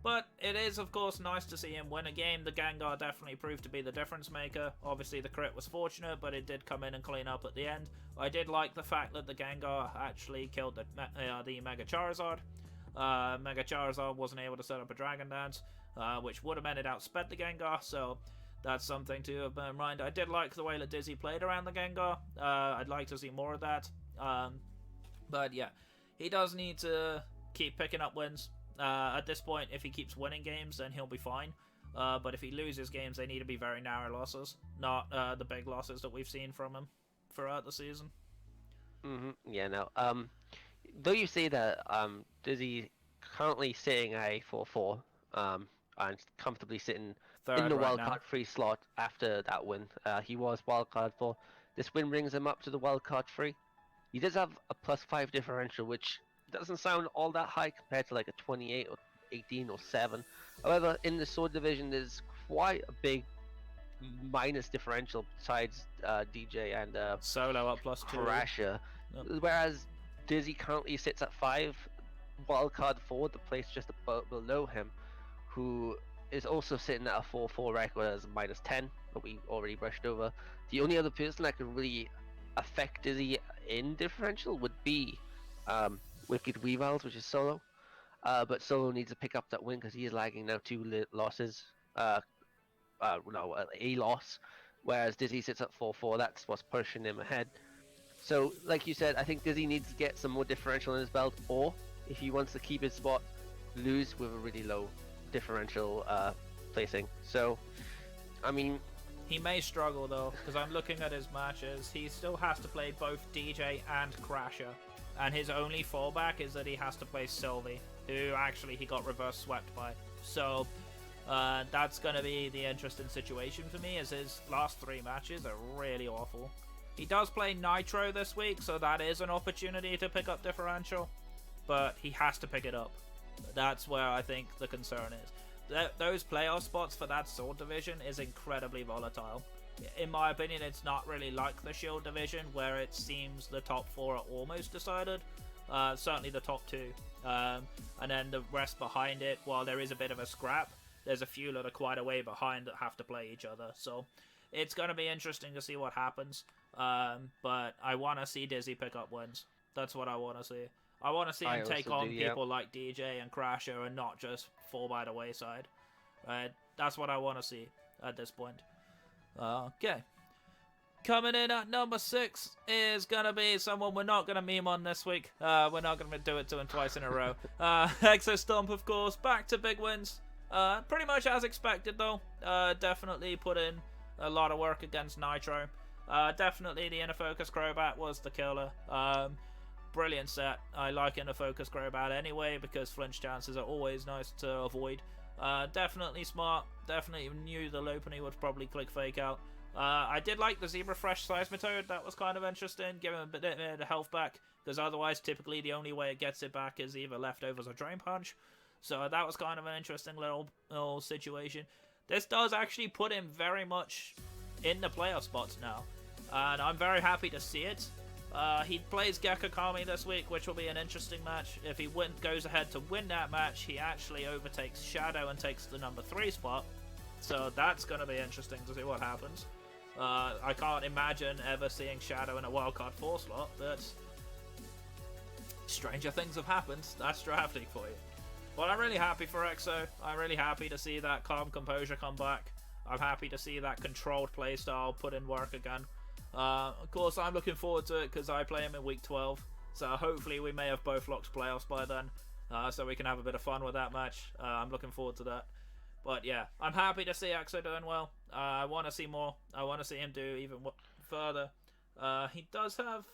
But it is, of course, nice to see him win a game. The Gengar definitely proved to be the difference maker. Obviously, the crit was fortunate, but it did come in and clean up at the end. I did like the fact that the Gengar actually killed the Mega Charizard. Mega Charizard wasn't able to set up a Dragon Dance, which would have meant it outsped the Gengar, so that's something to bear in mind. I did like the way that Dizzy played around the Gengar. I'd like to see more of that. But yeah, he does need to keep picking up wins. At this point, if he keeps winning games, then he'll be fine. But if he loses games, they need to be very narrow losses, not the big losses that we've seen from him throughout the season. Yeah, no. Though you say that Dizzy currently sitting at a 4-4, and comfortably sitting Third in the right wildcard free slot after that win. He was wildcard 4. This win brings him up to the wildcard 3. He does have a +5 differential, which doesn't sound all that high compared to like a 28 or 18 or 7. However, in the Sword Division, there's quite a big minus differential besides DJ and Solo up +2. Crasher. Yep. Whereas Dizzy currently sits at 5, wildcard 4, the place just below him, who is also sitting at a 4-4 record as -10, but we already brushed over. The only other person that could really affect Dizzy in differential would be Wicked Weavals, which is Solo. But Solo needs to pick up that win because he is lagging now 2 losses. A loss. Whereas Dizzy sits at 4-4, that's what's pushing him ahead. So, like you said, I think Dizzy needs to get some more differential in his belt, or if he wants to keep his spot, lose with a really low differential placing. So, I mean, he may struggle though, because I'm looking at his matches. He still has to play both DJ and Crasher, and his only fallback is that he has to play Sylvie, who actually he got reverse swept by. So that's going to be the interesting situation for me, as his last 3 matches are really awful. He does play Nitro this week, so that is an opportunity to pick up differential, but he has to pick it up. That's where I think the concern is. Those playoff spots for that Sword Division is incredibly volatile. In my opinion, it's not really like the Shield Division, where it seems the top 4 are almost decided. Certainly the top 2. And then the rest behind it, while there is a bit of a scrap, there's a few that are quite a way behind that have to play each other. So it's going to be interesting to see what happens. But I want to see Dizzy pick up wins. That's what I want to see. I want to see him take on people like DJ and Crasher and not just fall by the wayside. Right? That's what I want to see at this point. Okay. Coming in at number 6 is going to be someone we're not going to meme on this week. We're not going to do it to him twice in a row. Exostomp, of course, back to big wins. Pretty much as expected, though. Definitely put in a lot of work against Nitro. Definitely the Inner Focus Crobat was the killer. Brilliant set. I like Inner Focus Crobat anyway, because flinch chances are always nice to avoid. Definitely smart. Definitely knew the Lopunny would probably click Fake Out. I did like the Zebra Fresh Seismitoad. That was kind of interesting. Give him a bit of health back, because otherwise typically the only way it gets it back is either leftovers or Drain Punch. So that was kind of an interesting little situation. This does actually put him very much in the playoff spots now, and I'm very happy to see it. He plays Gekakami this week, which will be an interesting match. If he goes ahead to win that match, he actually overtakes Shadow and takes the number 3 spot. So that's going to be interesting to see what happens. I can't imagine ever seeing Shadow in a wildcard 4 slot, but stranger things have happened. That's drafting for you. But I'm really happy for EXO. I'm really happy to see that calm composure come back. I'm happy to see that controlled playstyle put in work again. Of course, I'm looking forward to it because I play him in week 12. So hopefully we may have both locked playoffs by then. So we can have a bit of fun with that match. I'm looking forward to that. But yeah, I'm happy to see EXO doing well. I want to see more. I want to see him do even further. He does have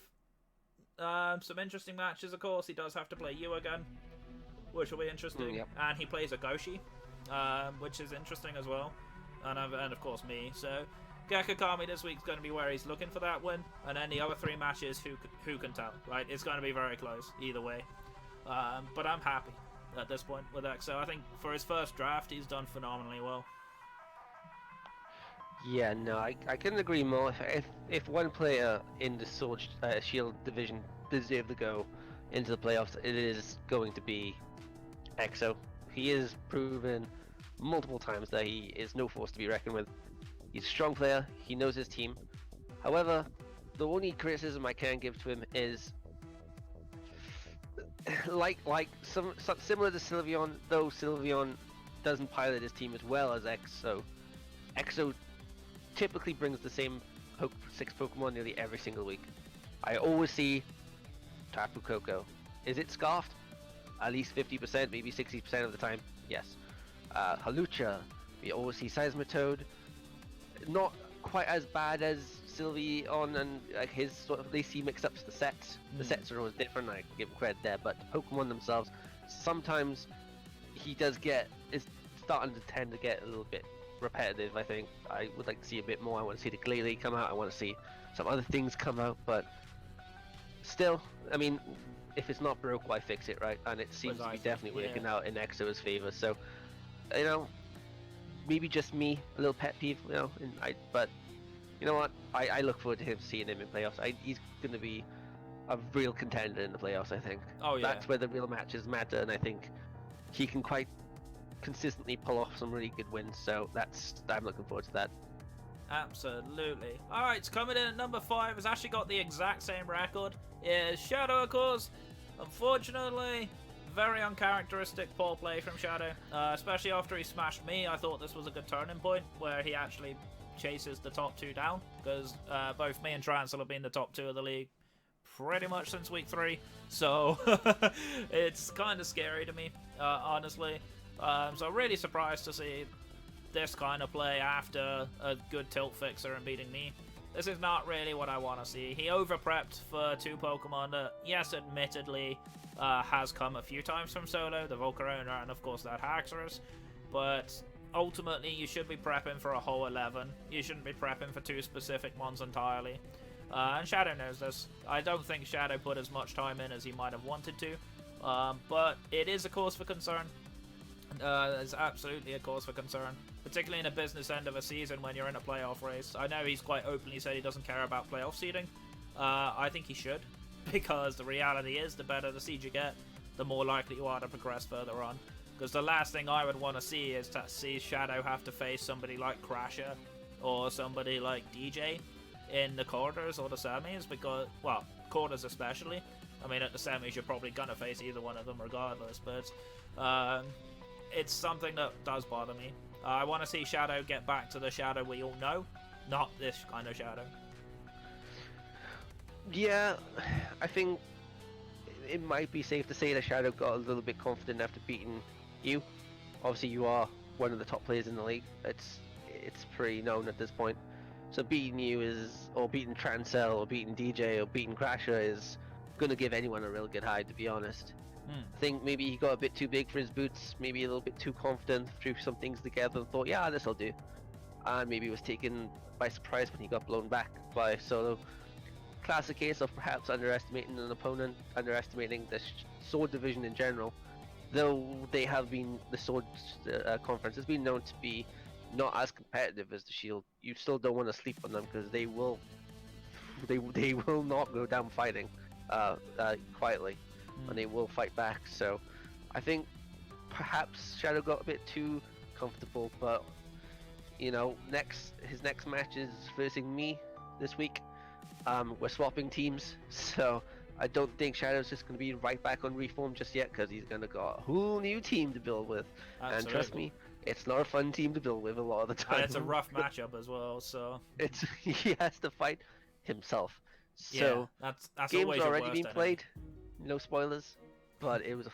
some interesting matches, of course. He does have to play you again, which will be interesting. Yep. And he plays a Goshi, which is interesting as well. And of course me. So Gekakami this week's going to be where he's looking for that win. And then the other 3 matches, who can tell, right? It's going to be very close either way. But I'm happy at this point with EXO. I think for his first draft, he's done phenomenally well. Yeah, no, I couldn't agree more. If one player in the Sword Shield division deserved to go into the playoffs, it is going to be EXO. He has proven multiple times that he is no force to be reckoned with. He's a strong player, he knows his team. However, the only criticism I can give to him is like similar to Sylveon, though Sylveon doesn't pilot his team as well as EXO. EXO typically brings the same 6 Pokemon nearly every single week. I always see Tapu Koko. Is it Scarfed? At least 50%, maybe 60% of the time. Yes. Halucha. We always see Seismitoad. Not quite as bad as Sylveon and like his sort of, they see mix-ups the sets. The sets are always different, I give him credit there, but Pokemon themselves, sometimes he does it's starting to tend to get a little bit repetitive. I think I would like to see a bit more. I want to see the Glalie come out, I want to see some other things come out, but still, I mean, if it's not broke, why fix it, right? And it seems to be definitely working out in EXO's favor, so, you know, maybe just me, a little pet peeve, you know, but you know what, I look forward to seeing him in playoffs. He's going to be a real contender in the playoffs, I think. Oh yeah. That's where the real matches matter, and I think he can quite consistently pull off some really good wins, so I'm looking forward to that. Absolutely. Alright, it's coming in at number 5. It's actually got the exact same record. Is Shadow, of course. Unfortunately, very uncharacteristic poor play from Shadow. Especially after he smashed me, I thought this was a good turning point where he actually chases the top 2 down, because both me and Trancel have been the top 2 of the league pretty much since week 3, so it's kind of scary to me, honestly. So really surprised to see this kind of play after a good tilt fixer and beating me. This is not really what I want to see. He over-prepped for 2 Pokemon that, yes, admittedly, has come a few times from solo, the Volcarona and of course that Haxorus, but ultimately you should be prepping for a whole 11. You shouldn't be prepping for 2 specific ones entirely. And Shadow knows this. I don't think Shadow put as much time in as he might have wanted to, but it is a cause for concern. It's absolutely a cause for concern, particularly in a business end of a season when you're in a playoff race. I know he's quite openly said he doesn't care about playoff seeding. I think he should, because the reality is the better the seed you get, the more likely you are to progress further on. Because the last thing I would want to see is to see Shadow have to face somebody like Crasher or somebody like DJ in the quarters or the semis, because, well, quarters especially. I mean, at the semis, you're probably going to face either one of them regardless, but it's something that does bother me. I want to see Shadow get back to the Shadow we all know, not this kind of Shadow. Yeah, I think it might be safe to say that Shadow got a little bit confident after beating you. Obviously, you are one of the top players in the league. It's pretty known at this point. So beating you is, or beating Transcell, or beating DJ, or beating Crasher is gonna give anyone a real good high, to be honest. I think maybe he got a bit too big for his boots, maybe a little bit too confident, threw some things together and thought, yeah, this'll do. And maybe was taken by surprise when he got blown back by Solo. Classic case of perhaps underestimating an opponent, underestimating the sword division in general. Though they have been, the sword conference has been known to be not as competitive as the Shield. You still don't want to sleep on them because they will not go down fighting quietly, and they will fight back. So I think perhaps Shadow got a bit too comfortable, but you know, his next match is facing me this week. We're swapping teams, so I don't think Shadow's just going to be right back on Reform just yet, because he's going to got a whole new team to build with. Absolutely. And trust me, it's not a fun team to build with a lot of the time. And it's a rough matchup as well, so... He has to fight himself. So, yeah, that's game's always already been played, no spoilers, but it's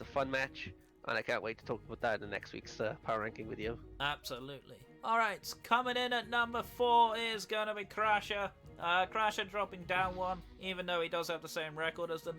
a fun match, and I can't wait to talk about that in the next week's power ranking video. Absolutely. Alright, coming in at number 4 is going to be Crasher. Crasher dropping down 1, even though he does have the same record as the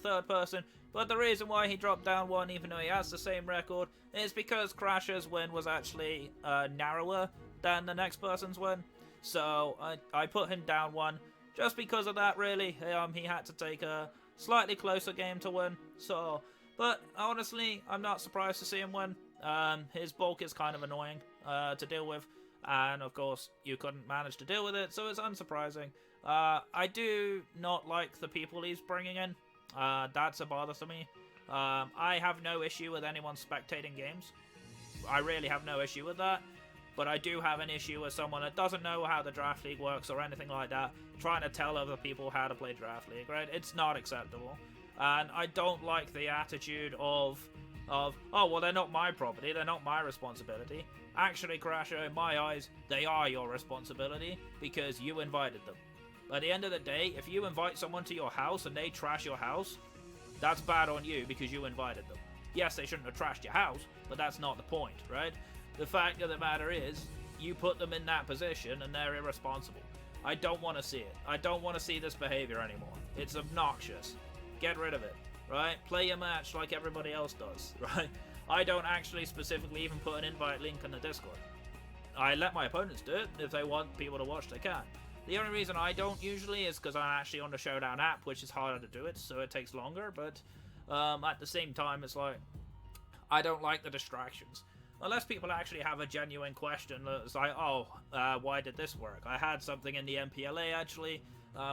third person. But the reason why he dropped down 1, even though he has the same record, is because Crasher's win was actually narrower than the next person's win. So I put him down 1 just because of that, really. He had to take a slightly closer game to win. So, but honestly, I'm not surprised to see him win. His bulk is kind of annoying to deal with. And of course, you couldn't manage to deal with it, so it's unsurprising. I do not like the people he's bringing in. That's a bother to me. I have no issue with anyone spectating games. I really have no issue with that. But I do have an issue with someone that doesn't know how the Draft League works or anything like that, trying to tell other people how to play Draft League, right? It's not acceptable. And I don't like the attitude of oh, well, they're not my property, they're not my responsibility. Actually, Crasher, in my eyes, they are your responsibility because you invited them. At the end of the day, if you invite someone to your house and they trash your house, that's bad on you because you invited them. Yes, they shouldn't have trashed your house, but that's not the point, right? The fact of the matter is, you put them in that position and they're irresponsible. I don't want to see it. I don't want to see this behavior anymore. It's obnoxious. Get rid of it, right? Play your match like everybody else does, right? I don't actually specifically even put an invite link in the Discord. I let my opponents do it. If they want people to watch, they can. The only reason I don't usually is because I'm actually on the Showdown app, which is harder to do it, so it takes longer. But at the same time, it's like, I don't like the distractions. Unless people actually have a genuine question that's like, oh, why did this work? I had something in the MPLA, actually,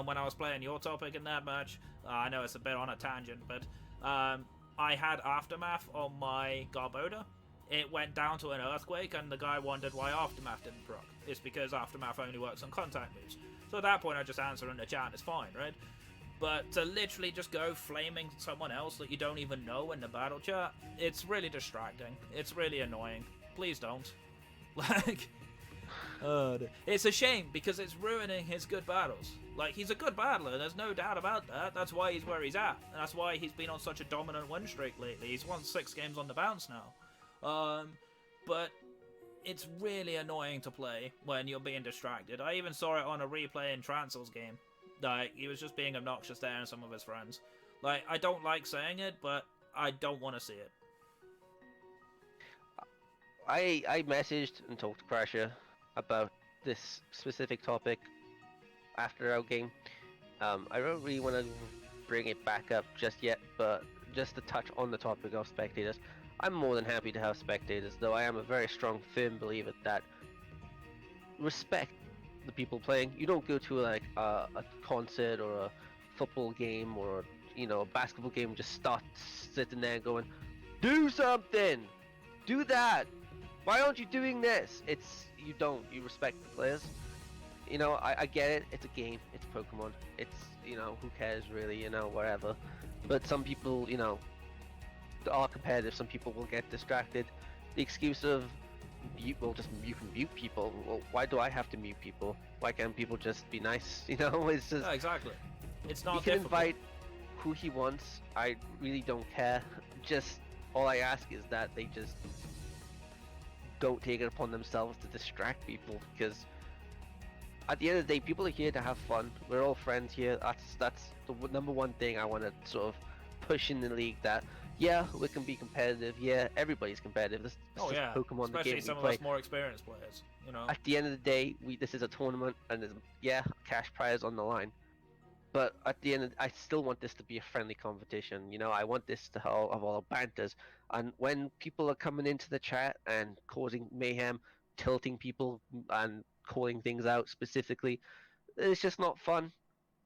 when I was playing your topic in that match. I know it's a bit on a tangent, but... I had Aftermath on my Garboda. It went down to an Earthquake, and the guy wondered why Aftermath didn't proc. It's because Aftermath only works on contact moves. So at that point, I just answer in the chat, and it's fine, right? But to literally just go flaming someone else that you don't even know in the battle chat, it's really distracting. It's really annoying. Please don't. Like... it's a shame because it's ruining his good battles. Like, he's a good battler, there's no doubt about that. That's why he's where he's at. And that's why he's been on such a dominant win streak lately. He's won 6 games on the bounce now. But it's really annoying to play when you're being distracted. I even saw it on a replay in Transcell's game. Like, he was just being obnoxious there and some of his friends. Like, I don't like saying it, but I don't want to see it. I messaged and talked to Crasher about this specific topic after our game. I don't really want to bring it back up just yet, but just to touch on the topic of spectators, I'm more than happy to have spectators, though I am a very strong, firm believer that respect the people playing. You don't go to like a concert or a football game or a basketball game and just start sitting there going, do something, do that. Why aren't you doing this? You don't. You respect the players. You know, I get it. It's a game. It's Pokemon. It's, you know, who cares really? You know, whatever. But some people, you know, are competitive. Some people will get distracted. The excuse of you can mute people. Well, why do I have to mute people? Why can't people just be nice? You know, it's just exactly. It's not. He can invite who he wants. I really don't care. Just all I ask is that they just don't take it upon themselves to distract people, because at the end of the day, people are here to have fun. We're all friends here. That's the number one thing I want to sort of push in the league. That yeah, we can be competitive. Yeah, everybody's competitive. This is Pokemon, especially the game some we play. of us more experienced players. You know. At the end of the day, this is a tournament, and there's cash prize on the line. But at the end, I still want this to be a friendly competition. You know, I want this to have all banters. And when people are coming into the chat and causing mayhem, tilting people and calling things out specifically, it's just not fun.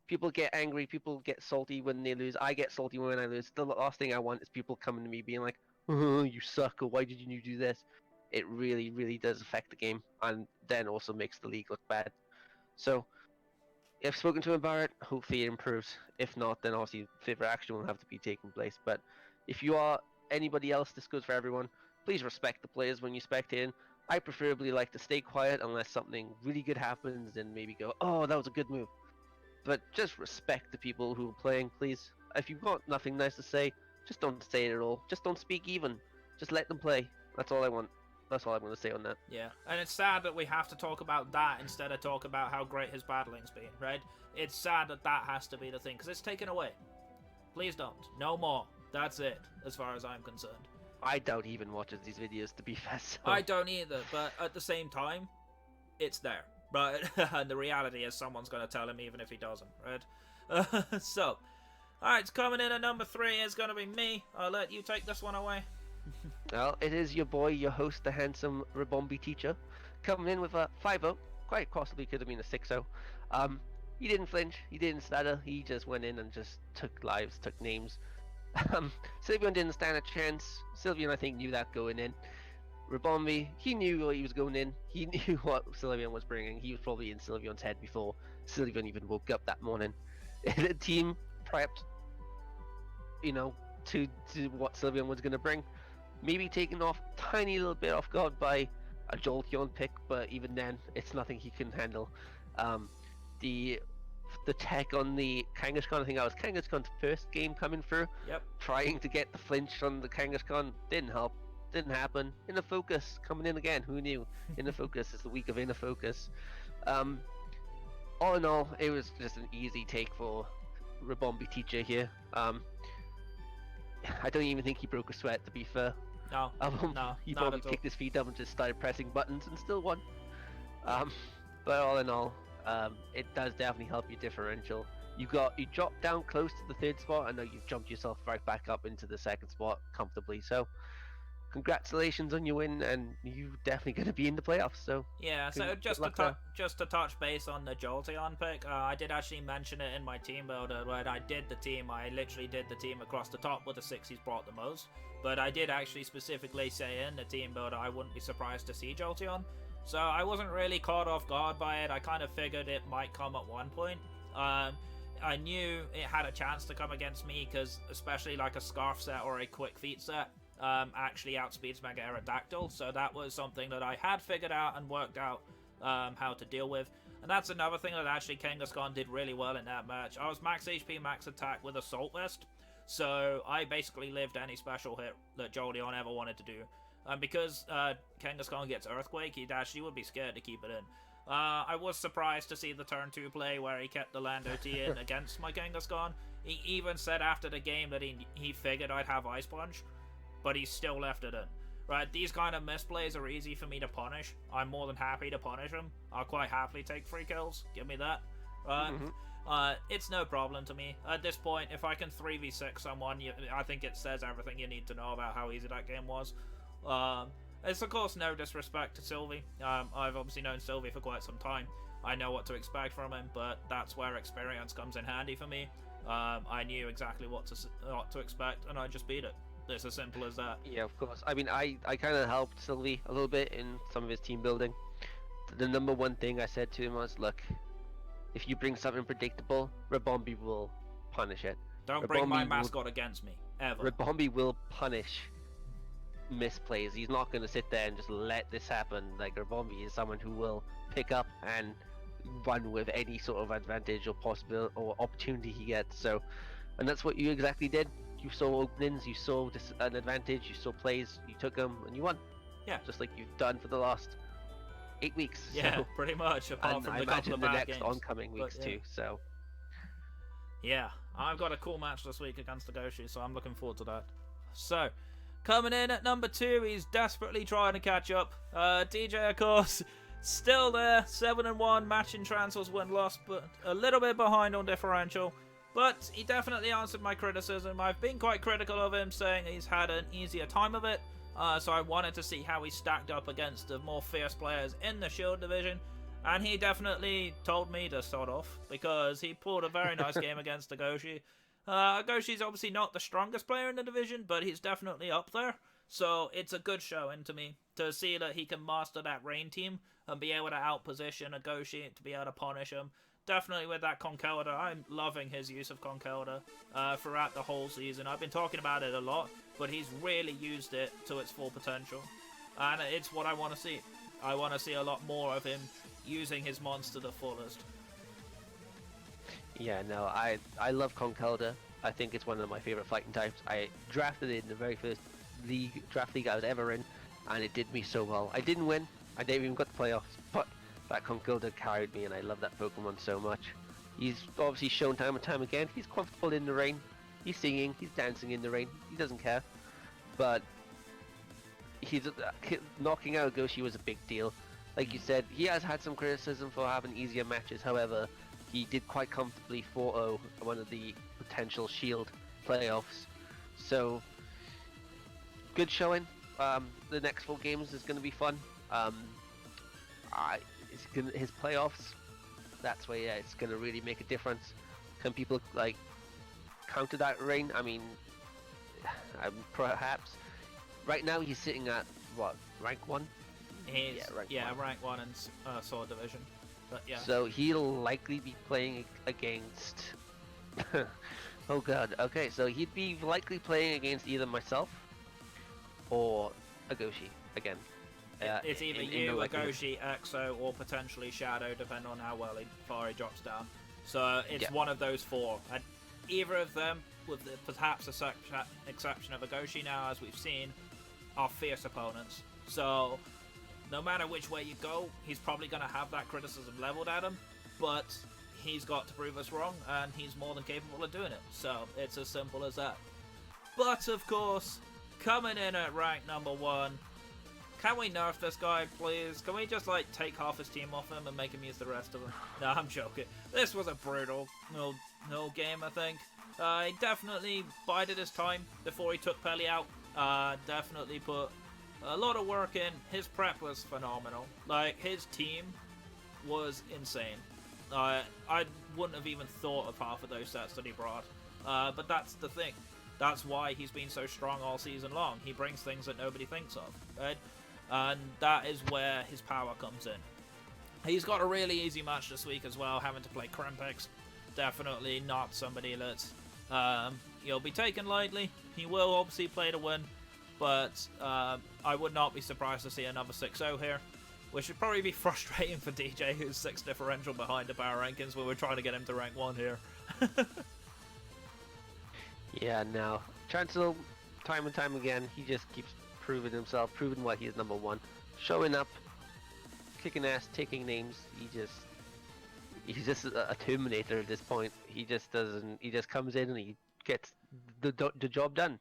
People get angry. People get salty when they lose. I get salty when I lose. The last thing I want is people coming to me being like, "Oh, you suck," or "Why did you do this?" It really, really does affect the game, and then also makes the league look bad. So I've spoken to him about it. Hopefully it improves. If not, then obviously further action will have to be taken place. But if you are anybody else, this goes for everyone. Please respect the players when you spectate. I preferably like to stay quiet unless something really good happens, and maybe go, "Oh, that was a good move." But just respect the people who are playing, please. If you've got nothing nice to say, just don't say it at all. Just don't speak even. Just let them play. That's all I want. That's all I'm going to say on that. Yeah, and it's sad that we have to talk about that instead of talk about how great his battling's been, right? It's sad that that has to be the thing, because it's taken away. Please don't. No more. That's it, as far as I'm concerned. I doubt he even watches these videos, to be fair. So. I don't either, but at the same time, it's there, right? And the reality is someone's going to tell him even if he doesn't, right? So, alright, coming in at number 3 is going to be me. I'll let you take this one away. Well, it is your boy, your host, the handsome Rabombi teacher, coming in with a 5-0. Quite possibly could have been a 6-0. He didn't flinch, he didn't stutter, he just went in and just took lives, took names. Sylveon didn't stand a chance. Sylveon, I think, knew that going in. Rabombi, he knew what he was going in. He knew what Sylveon was bringing. He was probably in Sylveon's head before Sylveon even woke up that morning. The team prepped, you know, to what Sylveon was going to bring. Maybe taken off tiny little bit off guard by a Jolteon pick, but even then, it's nothing he can handle. The tech on the Kangaskhan, I think that was Kangaskhan's first game coming through. Yep. Trying to get the flinch on the Kangaskhan didn't help. Didn't happen. Inner Focus coming in again. Who knew? Inner Focus is the week of Inner Focus. All in all, it was just an easy take for Rabombi teacher here. I don't even think he broke a sweat, to be fair. No, he probably kicked his feet up and just started pressing buttons and still won. But all in all, it does definitely help your differential. You dropped down close to the 3rd spot, and now you've jumped yourself right back up into the 2nd spot comfortably. So, congratulations on your win, and you're definitely going to be in the playoffs. So yeah, so just to touch base on the Jolteon pick, I did actually mention it in my team builder when I did the team. I literally did the team across the top with the 6 he's brought the most, but I did actually specifically say in the team builder I wouldn't be surprised to see Jolteon. So I wasn't really caught off guard by it. I kind of figured it might come at one point. I knew it had a chance to come against me because especially like a Scarf set or a Quick Feet set actually outspeeds Mega Aerodactyl, so that was something that I had figured out and worked out how to deal with. And that's another thing that actually Kangaskhan did really well in that match. I was max HP, max attack with Assault Vest, so I basically lived any special hit that Jolteon ever wanted to do. And because Kangaskhan gets Earthquake, he actually would be scared to keep it in. I was surprised to see the turn 2 play where he kept the Land OT in against my Kangaskhan. He even said after the game that he figured I'd have Ice Punch, but he still left it in. Right, these kind of misplays are easy for me to punish. I'm more than happy to punish them. I'll quite happily take 3 kills. Give me that. It's no problem to me. At this point, if I can 3v6 someone, I think it says everything you need to know about how easy that game was. It's of course no disrespect to Sylvie. I've obviously known Sylvie for quite some time. I know what to expect from him, but that's where experience comes in handy for me. I knew exactly what to expect, and I just beat it. It's as simple as that. Yeah, of course. I mean, I kind of helped Sylvie a little bit in some of his team building. The number one thing I said to him was, look, if you bring something predictable, Rabombi will punish it. Don't bring my mascot against me, ever. Rabombi will punish misplays. He's not going to sit there and just let this happen. Like, Rabombi is someone who will pick up and run with any sort of advantage or possibility or opportunity he gets. So, and that's what you exactly did. You saw openings, you saw an advantage, you saw plays, you took them, and you won. Yeah. Just like you've done for the last 8 weeks. Yeah, so. pretty much, apart from the couple of the bad next games. oncoming weeks too, so. Yeah, I've got a cool match this week against Dagoshi, so I'm looking forward to that. So, coming in at number 2, he's desperately trying to catch up. DJ, of course, still there, 7-1, matching transfers win-loss, but a little bit behind on differential. But he definitely answered my criticism. I've been quite critical of him, saying he's had an easier time of it. So I wanted to see how he stacked up against the more fierce players in the Shield division. And he definitely told me to start off, because he pulled a very nice game against Dagoshi. Dagoshi's obviously not the strongest player in the division, but he's definitely up there. So it's a good showing to me to see that he can master that Rain team and be able to outposition Dagoshi, to be able to punish him. Definitely with that Conkelda, I'm loving his use of Conkelda throughout the whole season. I've been talking about it a lot, but he's really used it to its full potential. And it's what I want to see. I want to see a lot more of him using his monster to the fullest. Yeah, no, I love Conkelda. I think it's one of my favorite fighting types. I drafted it in the very first draft league I was ever in, and it did me so well. I didn't win. I didn't even got the playoffs, but that Conkelda carried me, and I love that Pokemon so much. He's obviously shown time and time again, he's comfortable in the rain. He's singing, he's dancing in the rain. He doesn't care. But he's knocking out Goshi was a big deal. Like you said, he has had some criticism for having easier matches. However, he did quite comfortably 4-0 one of the potential Shield playoffs. So, good showing. The next 4 games is going to be fun. His playoffs, that's where it's going to really make a difference. Can people like counter that rain? I mean, perhaps. Right now he's sitting at what, rank 1? Rank 1 in Sword Division. But yeah. So he'll likely be playing against. Oh god. Okay, so he'd be likely playing against either myself or Agoshi again. It's either you, Agoshi, Exo, or potentially Shadow, depending on how far he drops down. So it's one of those 4. And either of them, with perhaps the exception of Agoshi now, as we've seen, are fierce opponents. So no matter which way you go, he's probably going to have that criticism leveled at him, but he's got to prove us wrong, and he's more than capable of doing it. So it's as simple as that. But of course, coming in at rank number 1, can we nerf this guy, please? Can we just, like, take half his team off him and make him use the rest of them? No, I'm joking. This was a brutal no game, I think. He definitely bided his time before he took Pelly out. Definitely put a lot of work in. His prep was phenomenal. Like, his team was insane. I wouldn't have even thought of half of those sets that he brought. But that's the thing. That's why he's been so strong all season long. He brings things that nobody thinks of, right? And that is where his power comes in. He's got a really easy match this week as well, having to play Krimpix. Definitely not somebody that he'll be taken lightly. He will obviously play to win, but I would not be surprised to see another 6-0 here, which would probably be frustrating for DJ, who's 6 differential behind the power rankings, where we're trying to get him to rank 1 here. Yeah, no. Chancellor, time and time again, he just keeps proving himself, proving why he is number 1. Showing up, kicking ass, taking names. He's just a Terminator at this point. He just comes in and he gets the job done.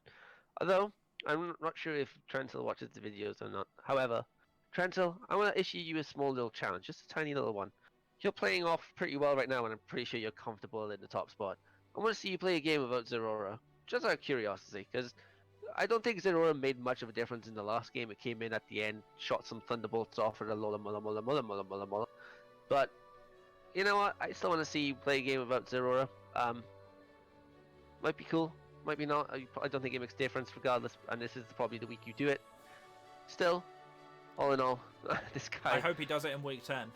Although, I'm not sure if Chancellor watches the videos or not. However, Chancellor, I want to issue you a small little challenge, just a tiny little one. You're playing off pretty well right now, and I'm pretty sure you're comfortable in the top spot. I want to see you play a game without Zerora, just out of curiosity, because I don't think Zerora made much of a difference in the last game. It came in at the end, shot some thunderbolts off at a lola. But you know what? I still want to see you play a game without Zerora. Might be cool. might be not. I don't think it makes a difference regardless. And this is probably the week you do it. Still, all in all, this guy. I hope he does it in week 10.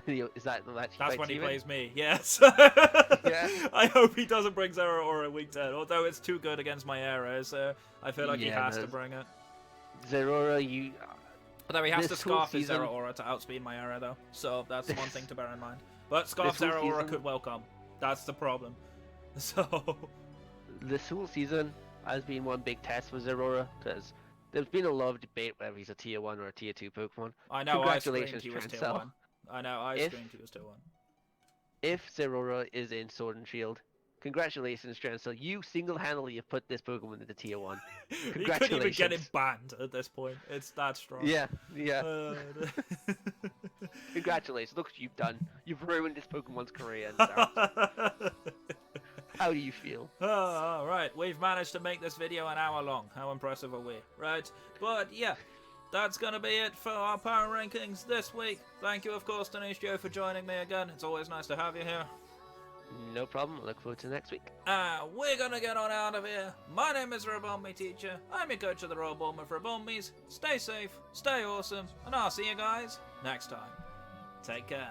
Is that That's when he plays me. Yes. Yeah. I hope he doesn't bring Zero Aura in week 10. Although it's too good against my era, so I feel like he has to bring it. Zerora, you. Although he has to this scarf whole his Zero Aura to outspeed my era, though. So that's one thing to bear in mind. But Scarf This whole Zero Aura season- could well come. That's the problem. So. This whole season has been one big test for Zerora because there's been a lot of debate whether he's a tier 1 or a tier 2 Pokemon. I know I screamed Congratulations, he was tier Transcell. 1. I know I screamed he was tier 1. If Zerora is in Sword and Shield, congratulations, Transcell. You single-handedly have put this Pokemon into tier 1. You couldn't even Congratulations. get him banned at this point. It's that strong. Yeah. Uh, Congratulations. Look what you've done. You've ruined this Pokemon's career. How do you feel? Oh, right, we've managed to make this video an hour long. How impressive are we? Right, but yeah, that's going to be it for our power rankings this week. Thank you, of course, wDinistrio, for joining me again. It's always nice to have you here. No problem. I look forward to next week. We're going to get on out of here. My name is Rabombi Teacher. I'm your coach of the Royal Bournemouth Rabombis. Stay safe, stay awesome, and I'll see you guys next time. Take care.